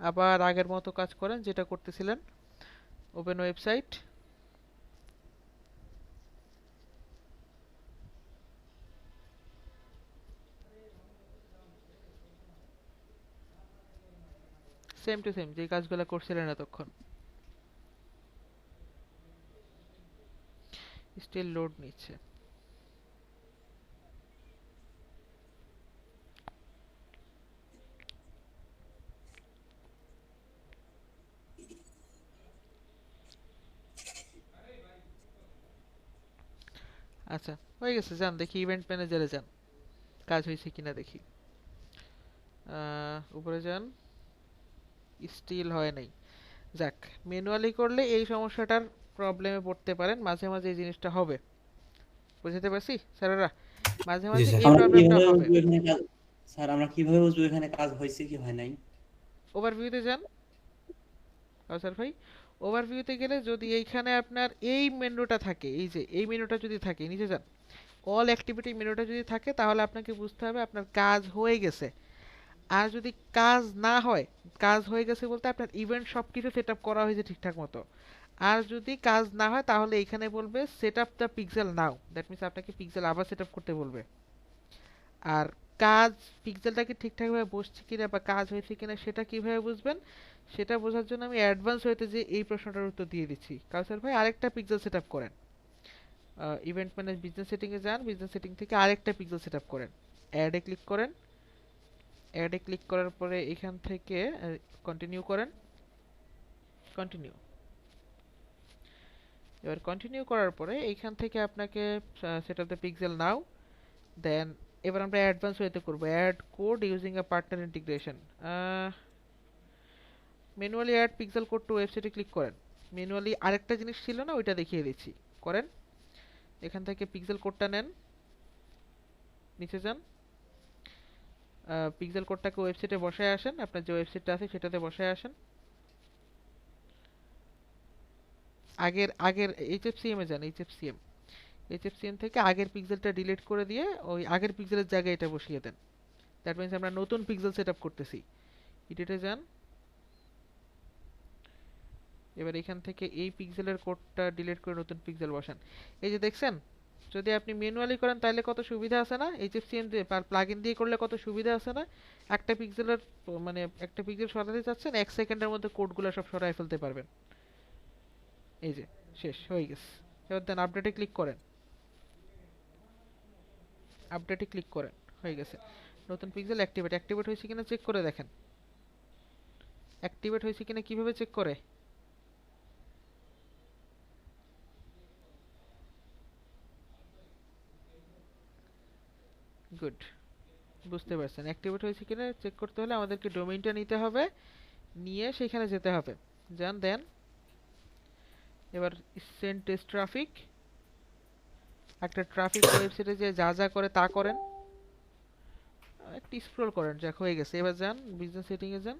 আবার আগের মতো কাজ করেন যেটা করতেছিলেন। Open website. Same to same যে কাজগুলো করছিলেন এতক্ষণ। স্টিল লোড নিচ্ছে। আচ্ছা, হয়ে গেছে, যান দেখি ইভেন্ট ম্যানেজারে যান, কাজ হয়েছে কিনা দেখি। উপরে যান, স্টিল হয় নাই। যাক, ম্যানুয়ালি করলে এই সমস্যাটার প্রবলেমে পড়তে পারেন, মাঝে মাঝে এই জিনিসটা হবে। বুঝতে পারছি স্যারেরা, মাঝে জি মাঝে স্যার। এই আমরা প্রবলেমটা কিভাবে হবে। বুঝবো এখানে কাজ, স্যার আমরা কিভাবে বুঝবো এখানে কাজ হয়েছে কি হয় নাই? ওভারভিউতে যান কাউসার ভাই। ওভারভিউতে গেলে যদি এইখানে আপনার এই মেনুটা থাকে, এই যে এই মেনুটা যদি থাকে, নিচে যান, অল অ্যাক্টিভিটি মেনুটা যদি থাকে তাহলে আপনাকে বুঝতে হবে আপনার কাজ হয়ে গেছে। আর যদি কাজ না হয়, কাজ হয়ে গেছে বলতে আপনার ইভেন্ট সব কিছু সেট আপ করা হয়েছে ঠিকঠাক মতো। আর যদি কাজ না হয় তাহলে এখানে বলবে set up the pixel now, that means আপনাকে পিক্সেল আবার সেট আপ করতে বলবে। আর কাজ, পিক্সেলটাকে ঠিকঠাকভাবে বসছে কিনা বা কাজ হয়েছে কিনা সেটা কিভাবে বুঝবেন, সেটা বোঝার জন্য আমি অ্যাডভান্স হইতে যে এই প্রশ্নটার উত্তর দিয়ে দিচ্ছি। কাউসার ভাই আরেকটা পিক্সেল সেট আপ করেন। ইভেন্ট ম্যানেজ বিজনেস সেটিংয়ে যান, বিজনেস সেটিং থেকে আরেকটা পিক্সেল সেট আপ করেন। অ্যাডে ক্লিক করেন। অ্যাডে ক্লিক করার পরে এখান থেকে কন্টিনিউ করেন। কন্টিনিউ। এবার কন্টিনিউ করার পরে এইখান থেকে আপনাকে set up the pixel now. Then এবার আমরা অ্যাডভান্স ওয়েতে করব, add code using a partner integration. Manually add pixel code to ওয়েবসাইটে ক্লিক করেন। ম্যানুয়ালি আরেকটা জিনিস ছিল না, ওইটা দেখিয়ে দিচ্ছি, করেন। এখান থেকে পিক্সেল কোডটা নেন, নিচে যান, পিক্সেল কোডটাকে ওয়েবসাইটে বসায় আসেন, আপনার যে ওয়েবসাইটটা আছে সেটাতে বসায় আসেন। আগের আগের এইচএফসিএম এ যান, এইচএফসিএম। এইচএফসিএম থেকে আগের পিক্সেলটা ডিলিট করে দিয়ে ওই আগের পিক্সেলের জায়গায় এটা বসিয়ে দেন। দ্যাট মিন্স আমরা নতুন পিক্সেল সেট আপ করতেছি। এডিটে যান। এবার এখান থেকে এই পিক্সেলের কোডটা ডিলিট করে নতুন পিক্সেল বসান। এই যে দেখছেন, যদি আপনি ম্যানুয়ালি করেন তাহলে কত সুবিধা আছে না, এইচএফসিএম দিয়ে প্লাগইন দিয়ে করলে কত সুবিধা আছে না। একটা পিক্সেলের মানে একটা পিক্সেল সরাতে চাচ্ছেন, 1 সেকেন্ডের মধ্যে কোডগুলো সব সরায় ফেলতে পারবেন। এই যে শেষ হয়ে গেছে। এবার দেন আপডেটে ক্লিক করেন। আপডেটে ক্লিক করেন, হয়ে গেছে। নতুন পিক্সেল অ্যাক্টিভেট হয়েছে কিনা চেক করে দেখেন। অ্যাক্টিভেট হয়েছে কিনা কিভাবে চেক করে? গুড, বুঝতে পারছেন। অ্যাক্টিভেট হয়েছে কিনা চেক করতে হলে আমাদেরকে ডোমেইনটা নিতে হবে, নিয়ে সেখানে যেতে হবে। যান, দেন এবার সেন্ড টেস্ট ট্রাফিক, একটা ট্রাফিক ওয়েবসাইটে যে যা যা করে তা করেন, একটু স্ক্রল করেন, যাক হয়ে গেছে। এবার যান বিজনেস সেটিংয়ে যান,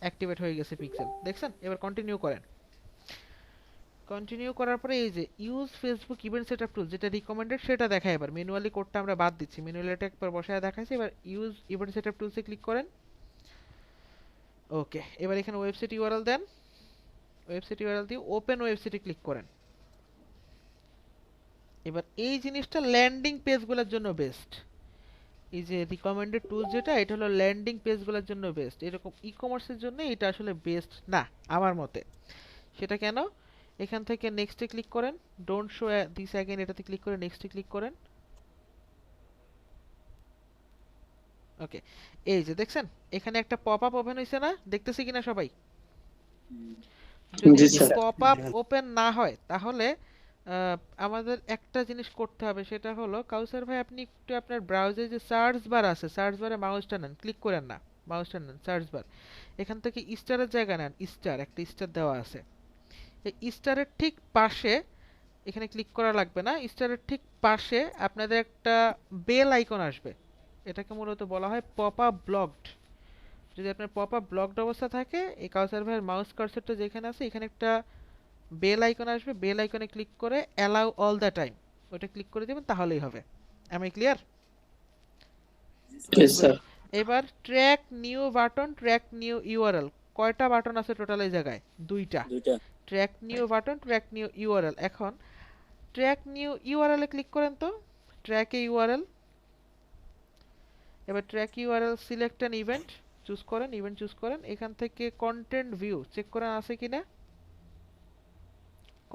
অ্যাক্টিভেট হয়ে গেছে পিক্সেল, দেখছেন। এবার কন্টিনিউ করেন। কন্টিনিউ করার পরে এই যে ইউজ ফেসবুক ইভেন্ট সেটআপ টুল যেটা রিকমেন্ডেড সেটা দেখায়। এবার ম্যানুয়ালি কোডটা আমরা বাদ দিচ্ছি, ম্যানুয়ালিটা একবার বসায় দেখাচ্ছি। এবার ইউজ ইভেন্ট সেটআপ টুলসে ক্লিক করেন। ওকে, এবার এখানে ওয়েবসাইট ইউআরএল দেন। ওয়েবসাইট ইউআরএল দিয়ে ওপেন ওয়েবসাইটে ক্লিক করেন। এবার এই জিনিসটা ল্যান্ডিং পেজগুলোর জন্য বেস্ট। এই যে রিকমেন্ডেড টুল যেটা, এটা হলো ল্যান্ডিং পেজগুলোর জন্য বেস্ট। এরকম ই কমার্সের জন্য এটা আসলে বেস্ট না আমার মতে। সেটা কেন? এখান থেকে নেক্সটে ক্লিক করেন, ডোন্ট শো দিস অ্যাগেন এটাতে ক্লিক করে নেক্সটে ক্লিক করেন। ওকে, এই যে দেখছেন এখানে একটা পপ আপ ওপেন হইছে না, দেখতেছি কিনা সবাই? যদি জি স্যার। পপ আপ ওপেন না হয় তাহলে আমাদের একটা জিনিস করতে হবে, সেটা হলো কাউসার ভাই আপনি একটু আপনার ব্রাউজারে যে সার্চ বার আছে, সার্চ বারে মাউসটা নেন, ক্লিক করেন না, মাউসটা নেন সার্চ বার, এখান থেকে স্টারের জায়গা নেন, স্টার একটা স্টার দেওয়া আছে, এই স্টারের ঠিক পাশে, এখানে ক্লিক করা লাগবে না, স্টারের ঠিক পাশে আপনাদের একটা বেল আইকন আসবে, এটাকে মূলত বলা হয় পপ আপ ব্লকড। যদি আপনার পপ আপ ব্লকড অবস্থা থাকে, এই কাউসার ভাইয়ের মাউস কার্সরটা যেখানে আছে এখানে একটা বেল আইকন আসবে, বেল আইকনে ক্লিক করে অ্যালাউ অল দ্য টাইম ওটা ক্লিক করে দেবেন, তাহলেই হবে। Am I clear? Yes, sir. এবার track new button, track new URL, কয়টা বাটন আছে টোটাল এই জায়গায়? দুইটা। দুইটা। Track new button, track new URL. এখন ট্র্যাক নিউ ইউআরএল এ ক্লিক করেন তো, ট্র্যাকে ইউআরএল। এবার track URL select an event, choose করেন, ইভেন্ট চুজ করেন, এখান থেকে কন্টেন্ট ভিউ চেক করেন আছে কিনা,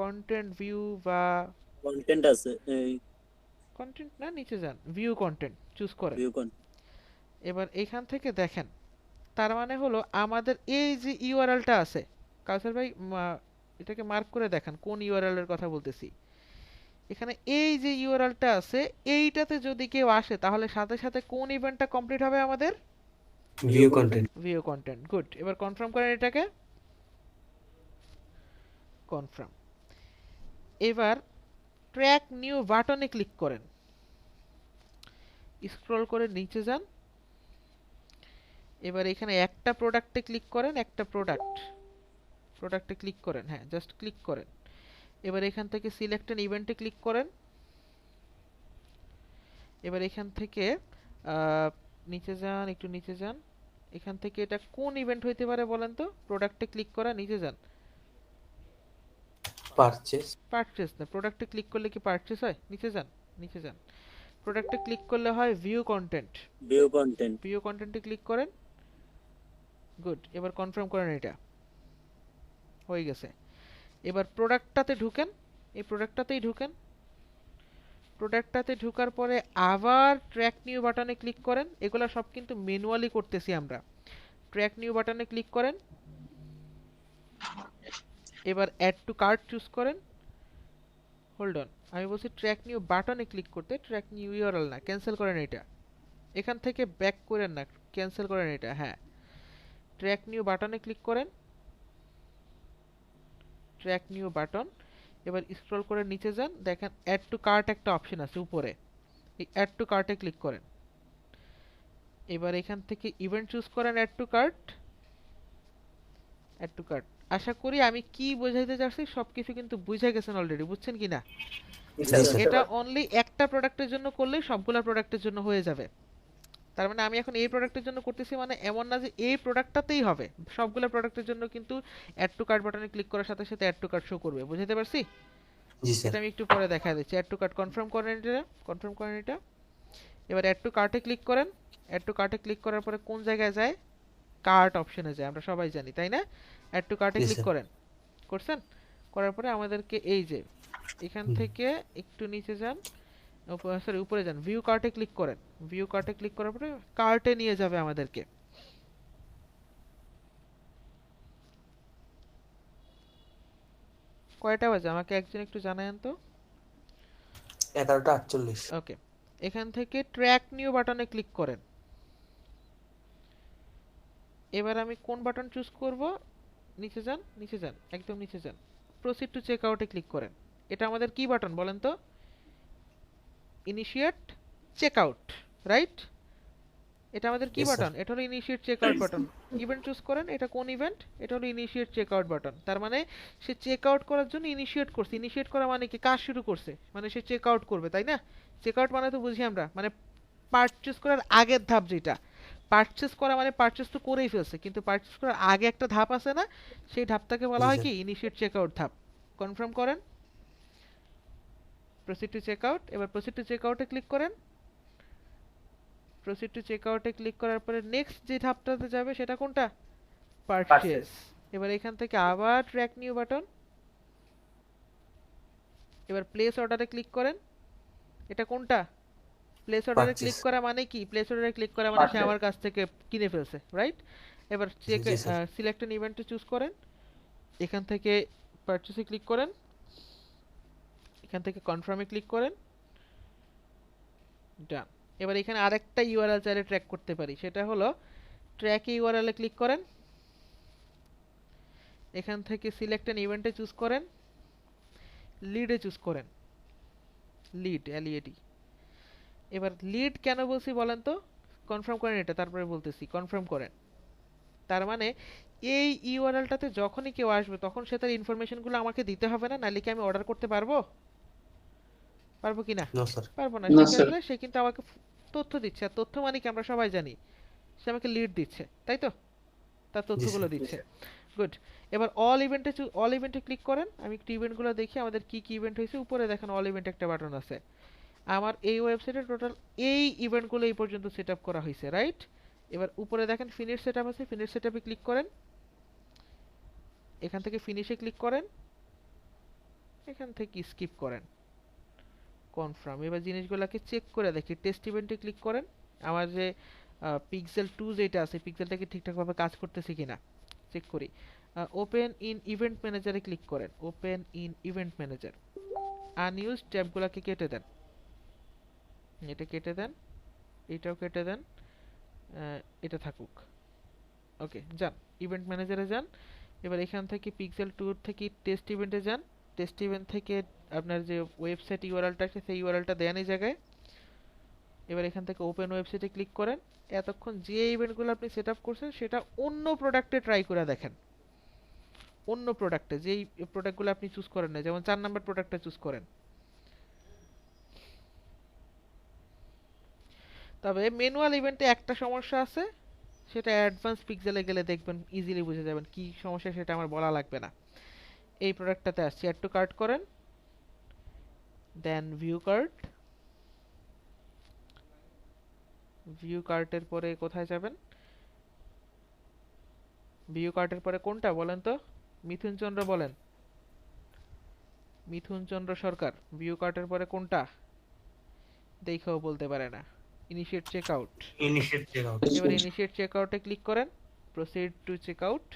কন্টেন্ট ভিউ বা কন্টেন্ট আছে, এই কন্টেন্ট না, নিচে যান, ভিউ কন্টেন্ট চুজ করেন। ভিউ কোন। এবার এখান থেকে দেখেন, তার মানে হলো আমাদের এই যে ইউআরএলটা আছে, কাউসার ভাই এটাকে মার্ক করে দেখান কোন ইউআরএল এর কথা বলতেছি। এখানে এই যে ইউআরএলটা আছে এইটাতে যদি কেউ আসে তাহলে সাথে সাথে কোন ইভেন্টটা কমপ্লিট হবে আমাদের? View content. View content. Good, এবার কনফার্ম করেন এটাকে, কনফার্ম। এবার ট্র্যাক নিউ বাটনে ক্লিক করেন, স্ক্রল করে নিচে যান, এবার এখানে একটা প্রোডাক্টে ক্লিক করেন, একটা প্রোডাক্টে ক্লিক করেন, হ্যাঁ জাস্ট ক্লিক করেন। এবার এখান থেকে সিলেক্ট অ্যান ইভেন্টে ক্লিক করেন। এবার এখান থেকে নিচে যান, একটু নিচে যান, এখান থেকে এটা কোন ইভেন্ট হইতে পারে বলেন তো? প্রোডাক্টে ক্লিক করা, নিচে যান, পারচেজ না, প্রোডাক্টে ক্লিক করলে কি পারচেজ হয়? নিচে যান, নিচে যান, প্রোডাক্টে ক্লিক করলে হয় view content, view content. View কন্টেন্টে ক্লিক করেন। গুড, এবার কনফার্ম করেন, এটা হয়ে গেছে। এবার প্রোডাক্টটাতে ঢুকেন, এই প্রোডাক্টটাতেই ঢুকেন, প্রোডাক্টটাতে ঢোকার পরে আবার ট্র্যাক নিউ বাটনে ক্লিক করেন, এগুলো সব কিন্তু ম্যানুয়ালি করতেছি আমরা। ট্র্যাক নিউ বাটনে ক্লিক করেন, এবার অ্যাড টু কার্ট চুজ করেন, হোল্ড অন, আমি বলছি ট্র্যাক নিউ বাটনে ক্লিক করতে, ট্র্যাক নিউ ইউআরএল না, ক্যান্সেল করেন এটা, এখান থেকে ব্যাক করেন না, ক্যান্সেল করেন এটা, হ্যাঁ ট্র্যাক নিউ বাটনে ক্লিক করেন, ট্র্যাক নিউ বাটন। এবার স্ক্রল করে নিচে যান, দেখেন অ্যাড টু কার্ট একটা অপশন আছে উপরে, এই অ্যাড টু কার্টে ক্লিক করেন। এবার এখান থেকে ইভেন্ট চুজ করেন, add to cart, add to cart. আশা করি আমি কি বোঝাইতে চাচ্ছি সবকিছু কিন্তু বুঝে গেছেন অলরেডি, বুঝছেন কিনা? এটা অনলি একটা প্রোডাক্টের জন্য করলেই সবগুলা প্রোডাক্টের জন্য হয়ে যাবে। তার মানে আমি এখন এই প্রোডাক্টের জন্য করতেছি, মানে এমন না যে এই প্রোডাক্টটাতেই হবে, সবগুলা প্রোডাক্টের জন্য কিন্তু অ্যাড টু কার্ট বাটনে ক্লিক করার সাথে সাথে অ্যাড টু কার্ট শো করবে, বুঝতে পারছি? জি স্যার। এটা আমি একটু পরে দেখা দিচ্ছি। অ্যাড টু কার্ট কনফার্ম করেন এটা, কনফার্ম করেন এটা। এবার অ্যাড টু কার্টে ক্লিক করেন, অ্যাড টু কার্টে ক্লিক করার পরে কোন জায়গায় যায়? কার্ট অপশনে যায়, আমরা সবাই জানি তাই না? অ্যাড টু কার্টে ক্লিক করেন, করছেন? করার পরে আমাদেরকে এই যে এখান থেকে একটু নিচে যান, সরি উপরে যান, ভিউ কার্টে ক্লিক করেন, ভিউ কার্টে ক্লিক করার পরে কার্টে নিয়ে যাবে আমাদেরকে। কয়টা বাজে আমাকে একজন একটু জানায়েন তো। 11:48। ওকে, এখান থেকে ট্র্যাক নিউ বাটনে ক্লিক করেন। এবার আমি কোন বাটন চুজ করব? নিচে যান, নিচে যান, একদম নিচে যান, প্রসিড টু চেক আউটে ক্লিক করেন। এটা আমাদের কি বাটন বলেন তো? Initiate check out, right? এটা আমাদের কি বাটন? এটা হলো initiate check out button. Event choose করেন, এটা কোন ইভেন্ট? এটা হলো ইনিশিয়েট চেক আউট বাটন। তার মানে সে চেক আউট করার জন্য ইনিশিয়েট করছে। ইনিশিয়েট করা মানে কি? কাজ শুরু করছে, মানে সে চেক আউট করবে, তাই না? চেক আউট মানে তো বুঝি আমরা, মানে পারচেজ করার আগের ধাপ যেটা। পারচেজ করা মানে পারচেজ তো করেই ফেলছে, কিন্তু পারচেজ করার আগে একটা ধাপ আছে না, সেই ধাপটাকে বলা হয় কি? ইনিশিয়েট চেক আউট ধাপ। কনফার্ম করেন, প্রসিড টু চেক আউট। এবার প্রসিড টু চেক আউটে ক্লিক করেন। প্রসিড টু চেক আউটে ক্লিক করার পরে নেক্সট যে ধাপটাতে যাবে সেটা কোনটা? পারচেজ। এবার এখান থেকে আবার ট্র্যাক নিউ বাটন, এবার প্লেস অর্ডারে ক্লিক করেন। এটা কোনটা? প্লেস অর্ডারে ক্লিক করা মানে কি? প্লেস অর্ডারে ক্লিক করা মানে সে Purchase. আমার কাছ থেকে কিনে ফেলছে, রাইট? এবার চেক জি, স্যার। সিলেক্ট অ্যান ইভেন্টে চুজ করেন, এখান থেকে পারচেসে ক্লিক করেন, এখান থেকে কনফার্মে ক্লিক করেন, ডান। এবার এখানে আরেকটা ইউআরএল চাইলে ট্র্যাক করতে পারি, সেটা হলো ট্র্যাক ইউআরএল এ ক্লিক করেন, এখান থেকে সিলেক্ট অ্যান ইভেন্টে চুজ করেন, লিডে চুজ করেন, লিড এলইডি। এবার লিড কেন বলছি বলেন তো? কনফার্ম করেন এটা, তারপরে বলতেছি, কনফার্ম করেন। তার মানে এই ইউআরএলটাতে যখনই কেউ আসবে তখন সে তার ইনফরমেশনগুলো আমাকে দিতে হবে না, নাহলে কি আমি অর্ডার করতে পারবো? পারবো কি না? No sir. পারবো না। না, সেক্ষেত্রে সে কিন্তু আমাকে তথ্য দিচ্ছে, আর তথ্য মানে কি আমরা সবাই জানি, সে আমাকে লিড দিচ্ছে, তাই তো? তার তথ্যগুলো দিচ্ছে। গুড। এবার অল ইভেন্টে ক্লিক করেন, আমি একটু ইভেন্টগুলো দেখি আমাদের কি কি ইভেন্ট হয়েছে। উপরে দেখেন অল ইভেন্ট একটা বাটন আছে। আমার এই ওয়েবসাইটে টোটাল এই ইভেন্টগুলো এই পর্যন্ত সেট আপ করা হয়েছে, রাইট? এবার উপরে দেখেন ফিনিশ সেট আপ আছে, ফিনিশ সেট আপে ক্লিক করেন, এখান থেকে ফিনিশে ক্লিক করেন, এখান থেকে স্কিপ করেন, কনফার্ম। এবার জিনিসগুলোকে চেক করে দেখি, টেস্ট ইভেন্টে ক্লিক করেন, আমার যে পিক্সেল 2 যেটা আছে পিক্সেলটা কি ঠিকঠাকভাবে কাজ করতেছে কিনা চেক করি। ওপেন ইন ইভেন্ট ম্যানেজারে ক্লিক করেন, open in event manager. Unused ট্যাবগুলোকে কেটে দেন, এটা কেটে দেন, এটাও কেটে দেন, এটা থাকুক। ওকে, যান ইভেন্ট ম্যানেজারে যান। এবার এখান থেকে পিক্সেল 2 থেকে টেস্ট ইভেন্টে যান, টেস্ট ইভেন্ট থেকে আপনার যে ওয়েবসাইট ইউআরএলটা আছে সেই ইউআরএলটা দেন এই জায়গায়। এবার এখান থেকে ওপেন ওয়েবসাইটে ক্লিক করেন। এতক্ষণ যে ইভেন্টগুলো আপনি সেট আপ করছেন সেটা অন্য প্রোডাক্টে ট্রাই করে দেখেন, অন্য প্রোডাক্টে যেই প্রোডাক্টগুলো আপনি চুজ করেন না, যেমন 4 নাম্বার প্রোডাক্টটা চুজ করেন। তবে ম্যানুয়াল ইভেন্টে একটা সমস্যা আছে, সেটা অ্যাডভান্স পিক্সেলে গেলে দেখবেন, ইজিলি বুঝে যাবেন কি সমস্যা, সেটা আমার বলা লাগবে না। এই প্রোডাক্টটাতে আসছি, অ্যাড টু কার্ট করেন, দেন ভিউ কার্ট। ভিউ কার্টের পরে কোথায় যাবেন? ভিউ কার্টের পরে কোনটা বলেন তো? মিথুন চন্দ্র বলেন, মিথুন চন্দ্র সরকার, ভিউ কার্টের পরে কোনটা? দেখেও বলতে পারে না। Initiate checkout. Initiate check out. এবার ইনিশিয়েট চেকআউটে ক্লিক করেন, proceed to checkout.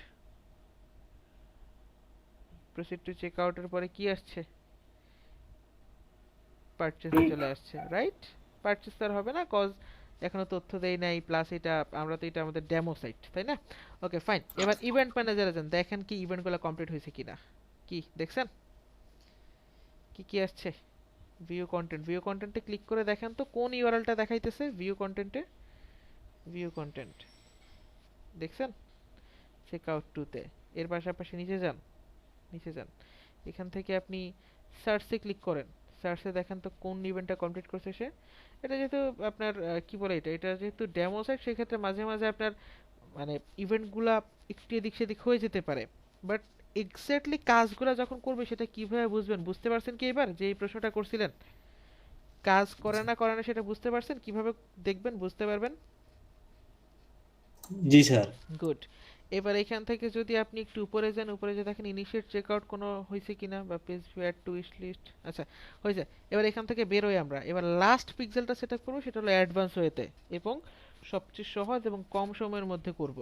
Proceed to চেকআউটের পরে কি আসছে? পারচেজে চলে আসছে, রাইট? পারচেজ আর হবে না, কজ এখনো তথ্য দেই নাই, প্লাস এটা আমরা তো এটা আমাদের ডেমো সাইট, তাই না? Okay fine. এবার ইভেন্ট ম্যানেজারে যান, দেখেন কি ইভেন্টগুলো কমপ্লিট হয়েছে কিনা। কি দেখছেন? কি কি আসছে? ভিউ কন্টেন্ট, ভিউ কন্টেন্টে ক্লিক করে দেখেন তো কোন ইউআরএলটা দেখাইতেছে ভিউ কন্টেন্টে। ভিউ কন্টেন্ট দেখছেন চেকআউট 2 তে। এর পাশাপাশি নিচে যান, নিচে যান, এখান থেকে আপনি সার্চে ক্লিক করেন, সার্চে দেখেন তো কোন ইভেন্টটা কমপ্লিট করছে সে। এটা যেহেতু আপনার কি বলে এটা, এটা যেহেতু ডেমো সাইট, সেক্ষেত্রে মাঝে মাঝে আপনার মানে ইভেন্টগুলা একটু এদিক সেদিক হয়ে যেতে পারে, বাট এক্স্যাক্টলি কাজগুলো যখন করবে সেটা কিভাবে বুঝবেন? বুঝতে পারছেন কি এবার যে এই প্রশ্নটা করছিলেন? কাজ করে না করে না সেটা বুঝতে পারছেন? কিভাবে দেখবেন, বুঝতে পারবেন? জি স্যার। গুড। এবার এখান থেকে যদি আপনি একটু উপরে যান, উপরে যে দেখেন ইনিশিয়েট চেকআউট কোনো হয়েছে কিনা, বা page view add to wish list, আচ্ছা হয়েছে। এবার এখান থেকে বেরোই আমরা, এবার লাস্ট পিক্সেলটা সেট আপ করবো, সেটা হলো অ্যাডভান্স ওয়েতে এবং সবচেয়ে সহজ এবং কম সময়ের মধ্যে করব।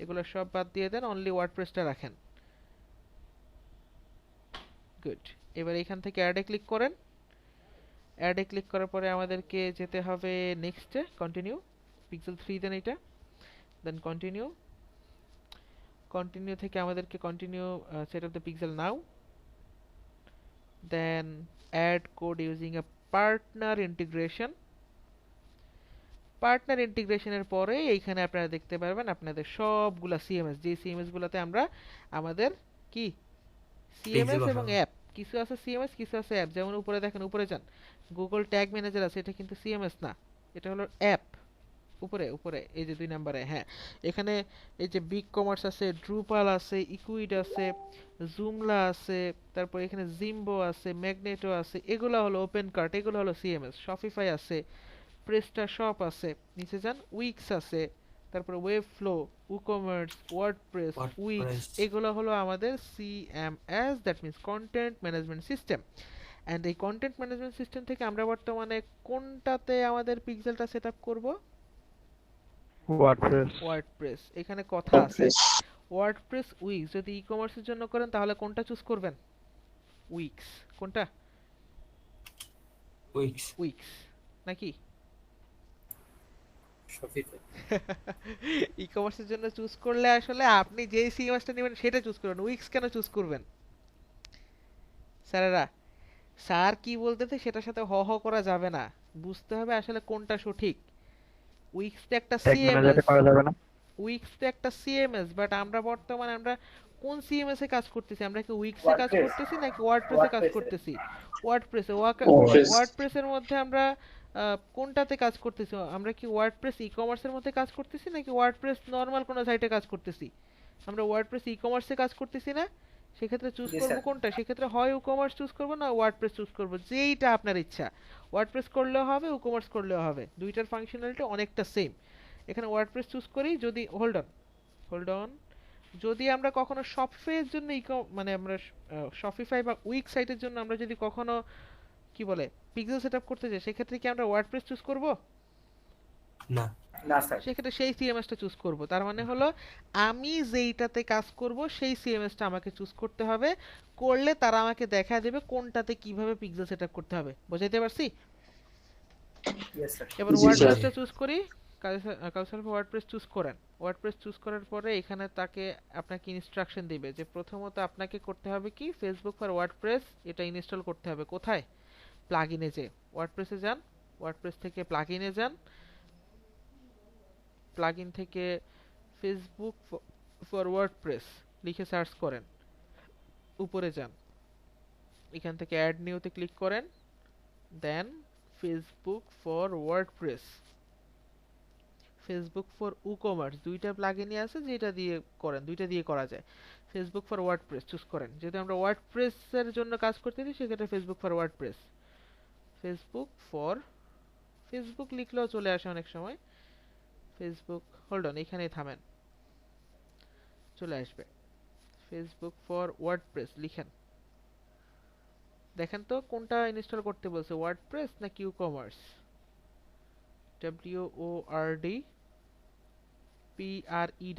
এগুলো সব বাদ দিয়ে দেন, অনলি ওয়ার্ডপ্রেসটা রাখেন। গুড। এবার এখান থেকে অ্যাডে ক্লিক করেন, অ্যাডে ক্লিক করার পরে আমাদেরকে যেতে হবে নেক্সটে, কন্টিনিউ, পিক্সেল 3 দেন এটা, দেন কন্টিনিউ। কন্টিনিউ থেকে আমাদেরকে continue set up the pixel now, then add code using a partner integration. Partner ইন্টিগ্রেশনের পরে এইখানে আপনারা দেখতে পারবেন আপনাদের সবগুলা সিএমএস, যে সিএমএস গুলাতে আমরা আমাদের কি সিএমএস এবং অ্যাপ, কিছু আছে সিএমএস কিছু আছে অ্যাপ। যেমন উপরে দেখেন, উপরে যান, গুগল ট্যাগ ম্যানেজার আছে, এটা কিন্তু সিএমএস না, এটা হলো অ্যাপ। উপরে উপরে এই যে 2 নম্বরে, হ্যাঁ এখানে এই যে বিগ কমার্স আছে, ড্রুপাল আছে, ইকুইড আছে, জুমলা আছে, তারপর এখানে জিম্বো আছে, ম্যাগনেটো আছে, এগুলো হলো ওপেন কার্ট, এগুলো হলো সিএমএস। শপিফাই আছে, প্রেস্টা শপ আছে, নিচে যান, উইক্স আছে, তারপর web flow, WooCommerce, WordPress, weeks, এগুলো হলো আমাদের CMS, that means content management system. And এই কন্টেন্ট ম্যানেজমেন্ট সিস্টেম থেকে আমরা বর্তমানে কোনটাতে আমাদের পিক্সেলটা সেট আপ করবো? ওয়ার্ডপ্রেস। ওয়ার্ডপ্রেস। এখানে কথা আছে, ওয়ার্ডপ্রেস উইক্স যদি ই কমার্সের জন্য করেন তাহলে কোনটা চুজ করবেন? উইক্স। কোনটা? উইক্স। উইক্স নাকি? শফিফাই। ই কমার্সের জন্য চুজ করলে আসলে আপনি যেই সিএমএসটা নেবেন সেটা চুজ করবেন, উইক্স কেন চুজ করবেন? স্যারেরা, স্যার কি বলতেছে সেটার সাথে হ হ করা যাবে না, বুঝতে হবে আসলে কোনটা সঠিক। উইক্স তো একটা সিএমএস, করা যাবে না। উইক্স তো একটা সিএমএস, বাট আমরা বর্তমানে আমরা কোন সিএমএস এ কাজ করতেছি? আমরা কি উইক্স এ কাজ WordPress করতেছি নাকি ওয়ার্ডপ্রেসে কাজ WordPress করতেছি? ওয়ার্ডপ্রেসে। Wordpress। ওয়ার্ডপ্রেসের মধ্যে আমরা কোনটাতে কাজ করতেছি? আমরা কি ওয়ার্ডপ্রেস ই কমার্সের মধ্যে কাজ করতেছি নাকি ওয়ার্ডপ্রেস নরমাল কোনো সাইটে কাজ করতেছি? আমরা ওয়ার্ডপ্রেস ই কমার্সে কাজ করতেছি না? সেক্ষেত্রে চুজ জি করব স্যার। কোনটা? সেক্ষেত্রে হয় ই কমার্স চুজ করব না ওয়ার্ডপ্রেস চুজ করব, যেইটা আপনার ইচ্ছা। ওয়ার্ডপ্রেস করলেও হবে, ই কমার্স করলেও হবে, দুইটার ফাংশনালিটি অনেকটা সেম। এখানে ওয়ার্ডপ্রেস চুজ করি যদি, হোল্ড অন, যদি আমরা কখনো শপফাইয়ের জন্য মানে আমরা শপিফাই বা উইক সাইটের জন্য আমরা যদি কখনো কি বলে পিক্সেল সেটআপ করতে যাই, সেক্ষেত্রে কি আমরা ওয়ার্ডপ্রেস চুজ করব? না। না স্যার। সেক্ষেত্রে সেই সিএমএসটা চুজ করব। তার মানে হলো আমি যেইটাতে কাজ করব সেই সিএমএসটা আমাকে চুজ করতে হবে, করলে তারা আমাকে দেখা দেবে কোনটাতে কিভাবে পিক্সেল সেটআপ করতে হবে। বুঝাইতে পারছি? Yes sir. এবার জি, স্যার। ওয়ার্ডপ্রেসটা চুজ করি। কাউসার ওয়ার্ডপ্রেস চুজ করেন। ওয়ার্ডপ্রেস চুজ করার পরে এখানে তাকে আপনাকে ইনস্ট্রাকশন দিবে যে প্রথমত আপনাকে করতে হবে কি, ফেসবুক ফর ওয়ার্ডপ্রেস এটা ইনস্টল করতে হবে। কোথায়? প্লাগইনে যে ওয়ার্ডপ্রেসে যান, ওয়ার্ডপ্রেস থেকে প্লাগইনে যান, প্লাগইন থেকে ফেসবুক ফর ওয়ার্ডপ্রেস লিখে সার্চ করেন, উপরে যান, এখান থেকে অ্যাড নিউতে ক্লিক করেন, then Facebook for WordPress, Facebook for WooCommerce, দুইটা প্লাগইনই আছে যেটা দিয়ে করেন, দুইটা দিয়ে করা যায়। ফেসবুক ফর ওয়ার্ডপ্রেস চুজ করেন। যদি আমরা ওয়ার্ডপ্রেসের জন্য কাজ করতেছি সেক্ষেত্রে Facebook for WordPress, Facebook for, Facebook লিখলেও চলে আসে অনেক সময়, ফেসবুক, হোল্ড অন, এখানেই থামেন, চলে আসবে ফেসবুক ফর ওয়ার্ডপ্রেস লিখেন। দেখেন তো কোনটা ইনস্টল করতে বলছে, ওয়ার্ডপ্রেস না কিউকমার্স?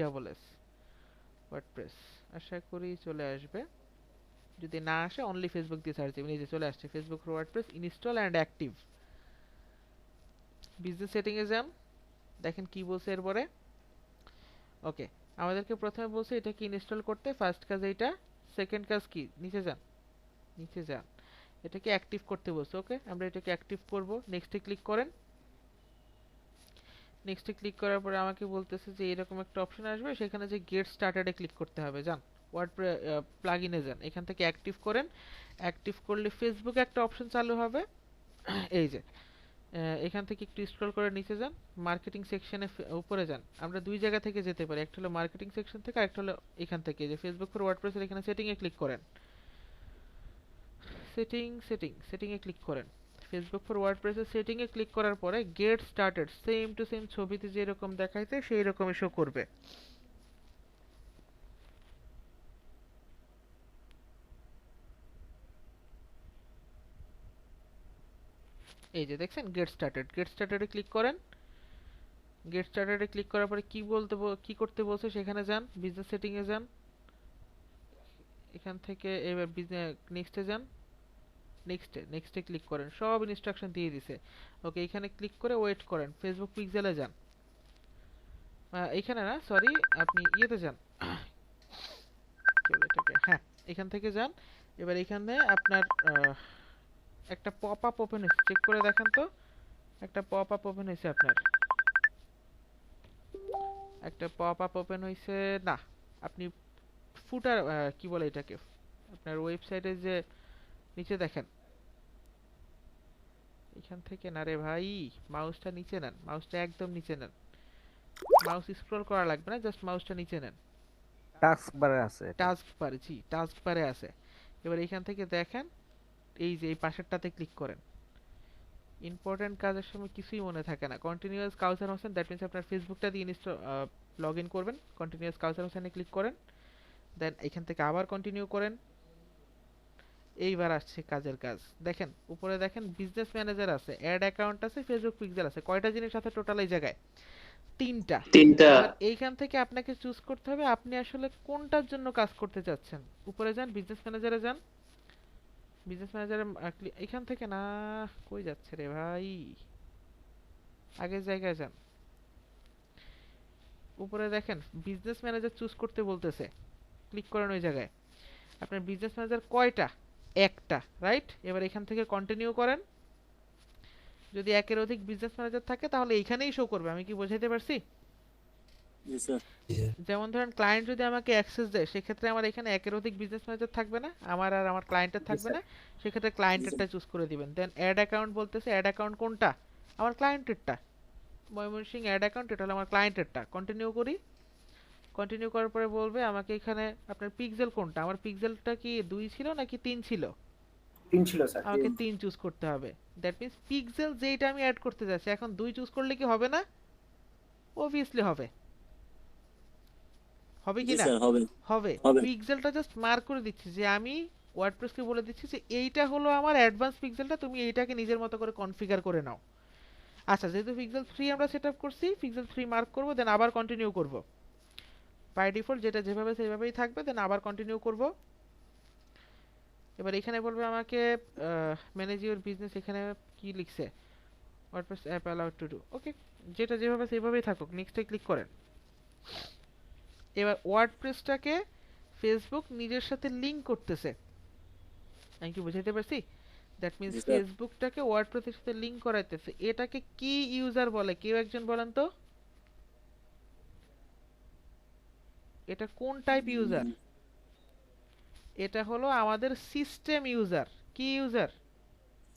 WORDPRESS, WordPress. আশা করি চলে আসবে, যদি না আসে অনলি ফেসবুক দিয়ে সার্চ দিবেন, এই যে চলে আসছে Facebook for WordPress install and active. Business setting এ যান, দেখেন কি বলছে এরপরে। ওকে, আমাদেরকে প্রথমে বলছে এটাকে ইনস্টল করতে, ফার্স্ট কাজ এইটা, সেকেন্ড কাজ কি, নিচে যান, নিচে যান, এটাকে অ্যাক্টিভ করতে বলছে। ওকে, আমরা এটাকে অ্যাক্টিভ করব, নেক্সটে ক্লিক করেন। নেক্সটে ক্লিক করার পরে আমাকে বলতেছে যে এরকম একটা অপশন আসবে, সেখানে যে গেট স্টার্টেডে ক্লিক করতে হবে। যান ওয়ার্ডপ্রেস প্লাগইনে যান, এখান থেকে অ্যাক্টিভ করেন। অ্যাক্টিভ করলে ফেসবুক একটা অপশন চালু হবে, এই যে এখান থেকে একটু স্ক্রল করে নিচে যান, মার্কেটিং সেকশনে উপরে যান। আমরা দুই জায়গা থেকে যেতে পারি, একটা হলো মার্কেটিং সেকশন থেকে, আরেকটা হলো এখান থেকে, যে ফেসবুক ফর ওয়ার্ডপ্রেসের এখানে সেটিং এ ক্লিক করেন, সেটিং এ ক্লিক করেন। ফেসবুক ফর ওয়ার্ডপ্রেসের সেটিং এ ক্লিক করার পরে get started same to same ছবিতে যেরকম দেখাইছে সেই রকমই শো করবে। এই যে দেখছেন গেট স্টার্টেড, গেট স্টার্টেডে ক্লিক করেন। গেট স্টার্টেডে ক্লিক করার পরে কি করতে বলছে সেখানে যান, বিজনেস সেটিং এ যান, এখান থেকে এবার নেক্সটে যান, নেক্সটে ক্লিক করেন, সব ইনস্ট্রাকশন দিয়ে দিছে। ওকে, এখানে ক্লিক করে ওয়েট করেন, ফেসবুক পিক্সেলে যান, এখানে না সরি, আপনি ইয়েতে যান, কি বলে এটাকে, হ্যাঁ এখান থেকে যান। এবার এখানে আপনার একটা পপ আপ ওপেন হয়েছে, চেক করে দেখেন তো, একটা পপ আপ ওপেন হয়েছে আপনার, একটা পপ আপ ওপেন হয়েছে না, আপনি ফুটার কি বলে এটাকে, আপনার ওয়েবসাইটে যে নিচে দেখেন, এখান থেকে না রে ভাই, মাউসটা নিচে নেন, মাউসটা একদম নিচে নেন, মাউস স্ক্রল করা লাগবে না, জাস্ট মাউসটা নিচে নেন, টাস্ক বারে আছে এটা। টাস্ক বার, জি টাস্ক বারে আছে। এবার এখান থেকে দেখেন এই যে এই পাশেরটাতে ক্লিক করেন। ইম্পর্টেন্ট কাজের সময় কিছুই মনে থাকে না, continue as Kawsar Hossain, that means আপনার ফেসবুকটা দিয়ে লগ ইন করবেন, কন্টিনিউয়াস কাউসার হোসেনে ক্লিক করেন, দেন এখান থেকে আবার কন্টিনিউ করেন, এইবার আসছে কাজের কাজ। দেখেন উপরে দেখেন বিজনেস ম্যানেজার আছে, অ্যাড অ্যাকাউন্ট আছে, ফেসবুক পিক্সেল আছে। কয়টা জিনিস আছে টোটাল এই জায়গায়? তিনটা। তিনটা। এবার এইখান থেকে আপনাকে চুজ করতে হবে আপনি আসলে কোনটার জন্য কাজ করতে চাচ্ছেন। উপরে যান, বিজনেস ম্যানেজারে যান। বিজনেস ম্যানেজারে এখান থেকে না, কই যাচ্ছে রে ভাই, আগের জায়গায় যান। উপরে দেখেন বিজনেস ম্যানেজার চুজ করতে বলতেছে, ক্লিক করেন ওই জায়গায়। আপনার বিজনেস ম্যানেজার কয়টা? একটা, রাইট? এবার এখান থেকে কন্টিনিউ করেন। যদি একের অধিক বিজনেস ম্যানেজার থাকে তাহলে এইখানেই শো করবে। আমি কি বোঝাইতে পারছি? জি স্যার। যেমন ধরেন ক্লায়েন্ট যদি আমাকে অ্যাক্সেস দেয়, সেক্ষেত্রে আমার এখানে একের অধিক বিজনেস ম্যানেজার থাকবে না, আমার আর আমার ক্লায়েন্টের থাকবে না, সেক্ষেত্রে ক্লায়েন্টেরটা চুজ করে দিবেন। দেন অ্যাড অ্যাকাউন্ট বলতেছে, অ্যাড অ্যাকাউন্ট কোনটা? আমার ক্লায়েন্টেরটা। ময়মনসিংহ অ্যাড অ্যাকাউন্ট, এটা হলো আমার ক্লায়েন্টেরটা। কন্টিনিউ করি। কন্টিনিউ করার পরে বলবে আমাকে এখানে আপনার পিক্সেল কোনটা। আমার পিক্সেলটা কি 2 ছিল নাকি 3 ছিল? 3 ছিল স্যার। আমাকে 3 চুজ করতে হবে। দ্যাট মিন্স পিক্সেল যেটা আমি অ্যাড করতে যাচ্ছি, এখন 2 চুজ করলে কি হবে না? অবভিয়াসলি হবে। হবে জি কি না? স্যার হবে। হবে। হবে। পিক্সেলটা জাস্ট মার্ক করে দিচ্ছি যে আমি ওয়ার্ডপ্রেসকে বলে দিচ্ছি যে এইটা হলো আমার অ্যাডভান্স পিক্সেলটা, তুমি এইটাকে নিজের মতো করে কনফিগার করে নাও। আচ্ছা, যেহেতু পিক্সেল 3 আমরা সেটআপ করছি, পিক্সেল 3 মার্ক করব, দেন আবার কন্টিনিউ করব। বাই ডিফল্ট যেটা যেভাবে সেভাবেই থাকবে, দেন আবার কন্টিনিউ করব। এবার এখানে বলবে আমাকে ম্যানেজ ইওর বিজনেস, এখানে কি লিখছে? WordPress app allowed to do. Okay, যেটা যেভাবে সেভাবেই থাকুক, নেক্সটে ক্লিক করেন। এবার ওয়ার্ডপ্রেসটাকে ফেসবুক নিজের সাথে লিংক করতেছে। আমি কি বুঝাইতে পারছি? দ্যাট মিন্স জি স্যার। ফেসবুকটাকে ওয়ার্ডপ্রেসের সাথে লিংক করাইতেছে। এটাকে কি ইউজার বলে? কেউ একজন বলেন তো, এটা কোন টাইপ ইউজার? এটা হলো আমাদের সিস্টেম ইউজার। কি user?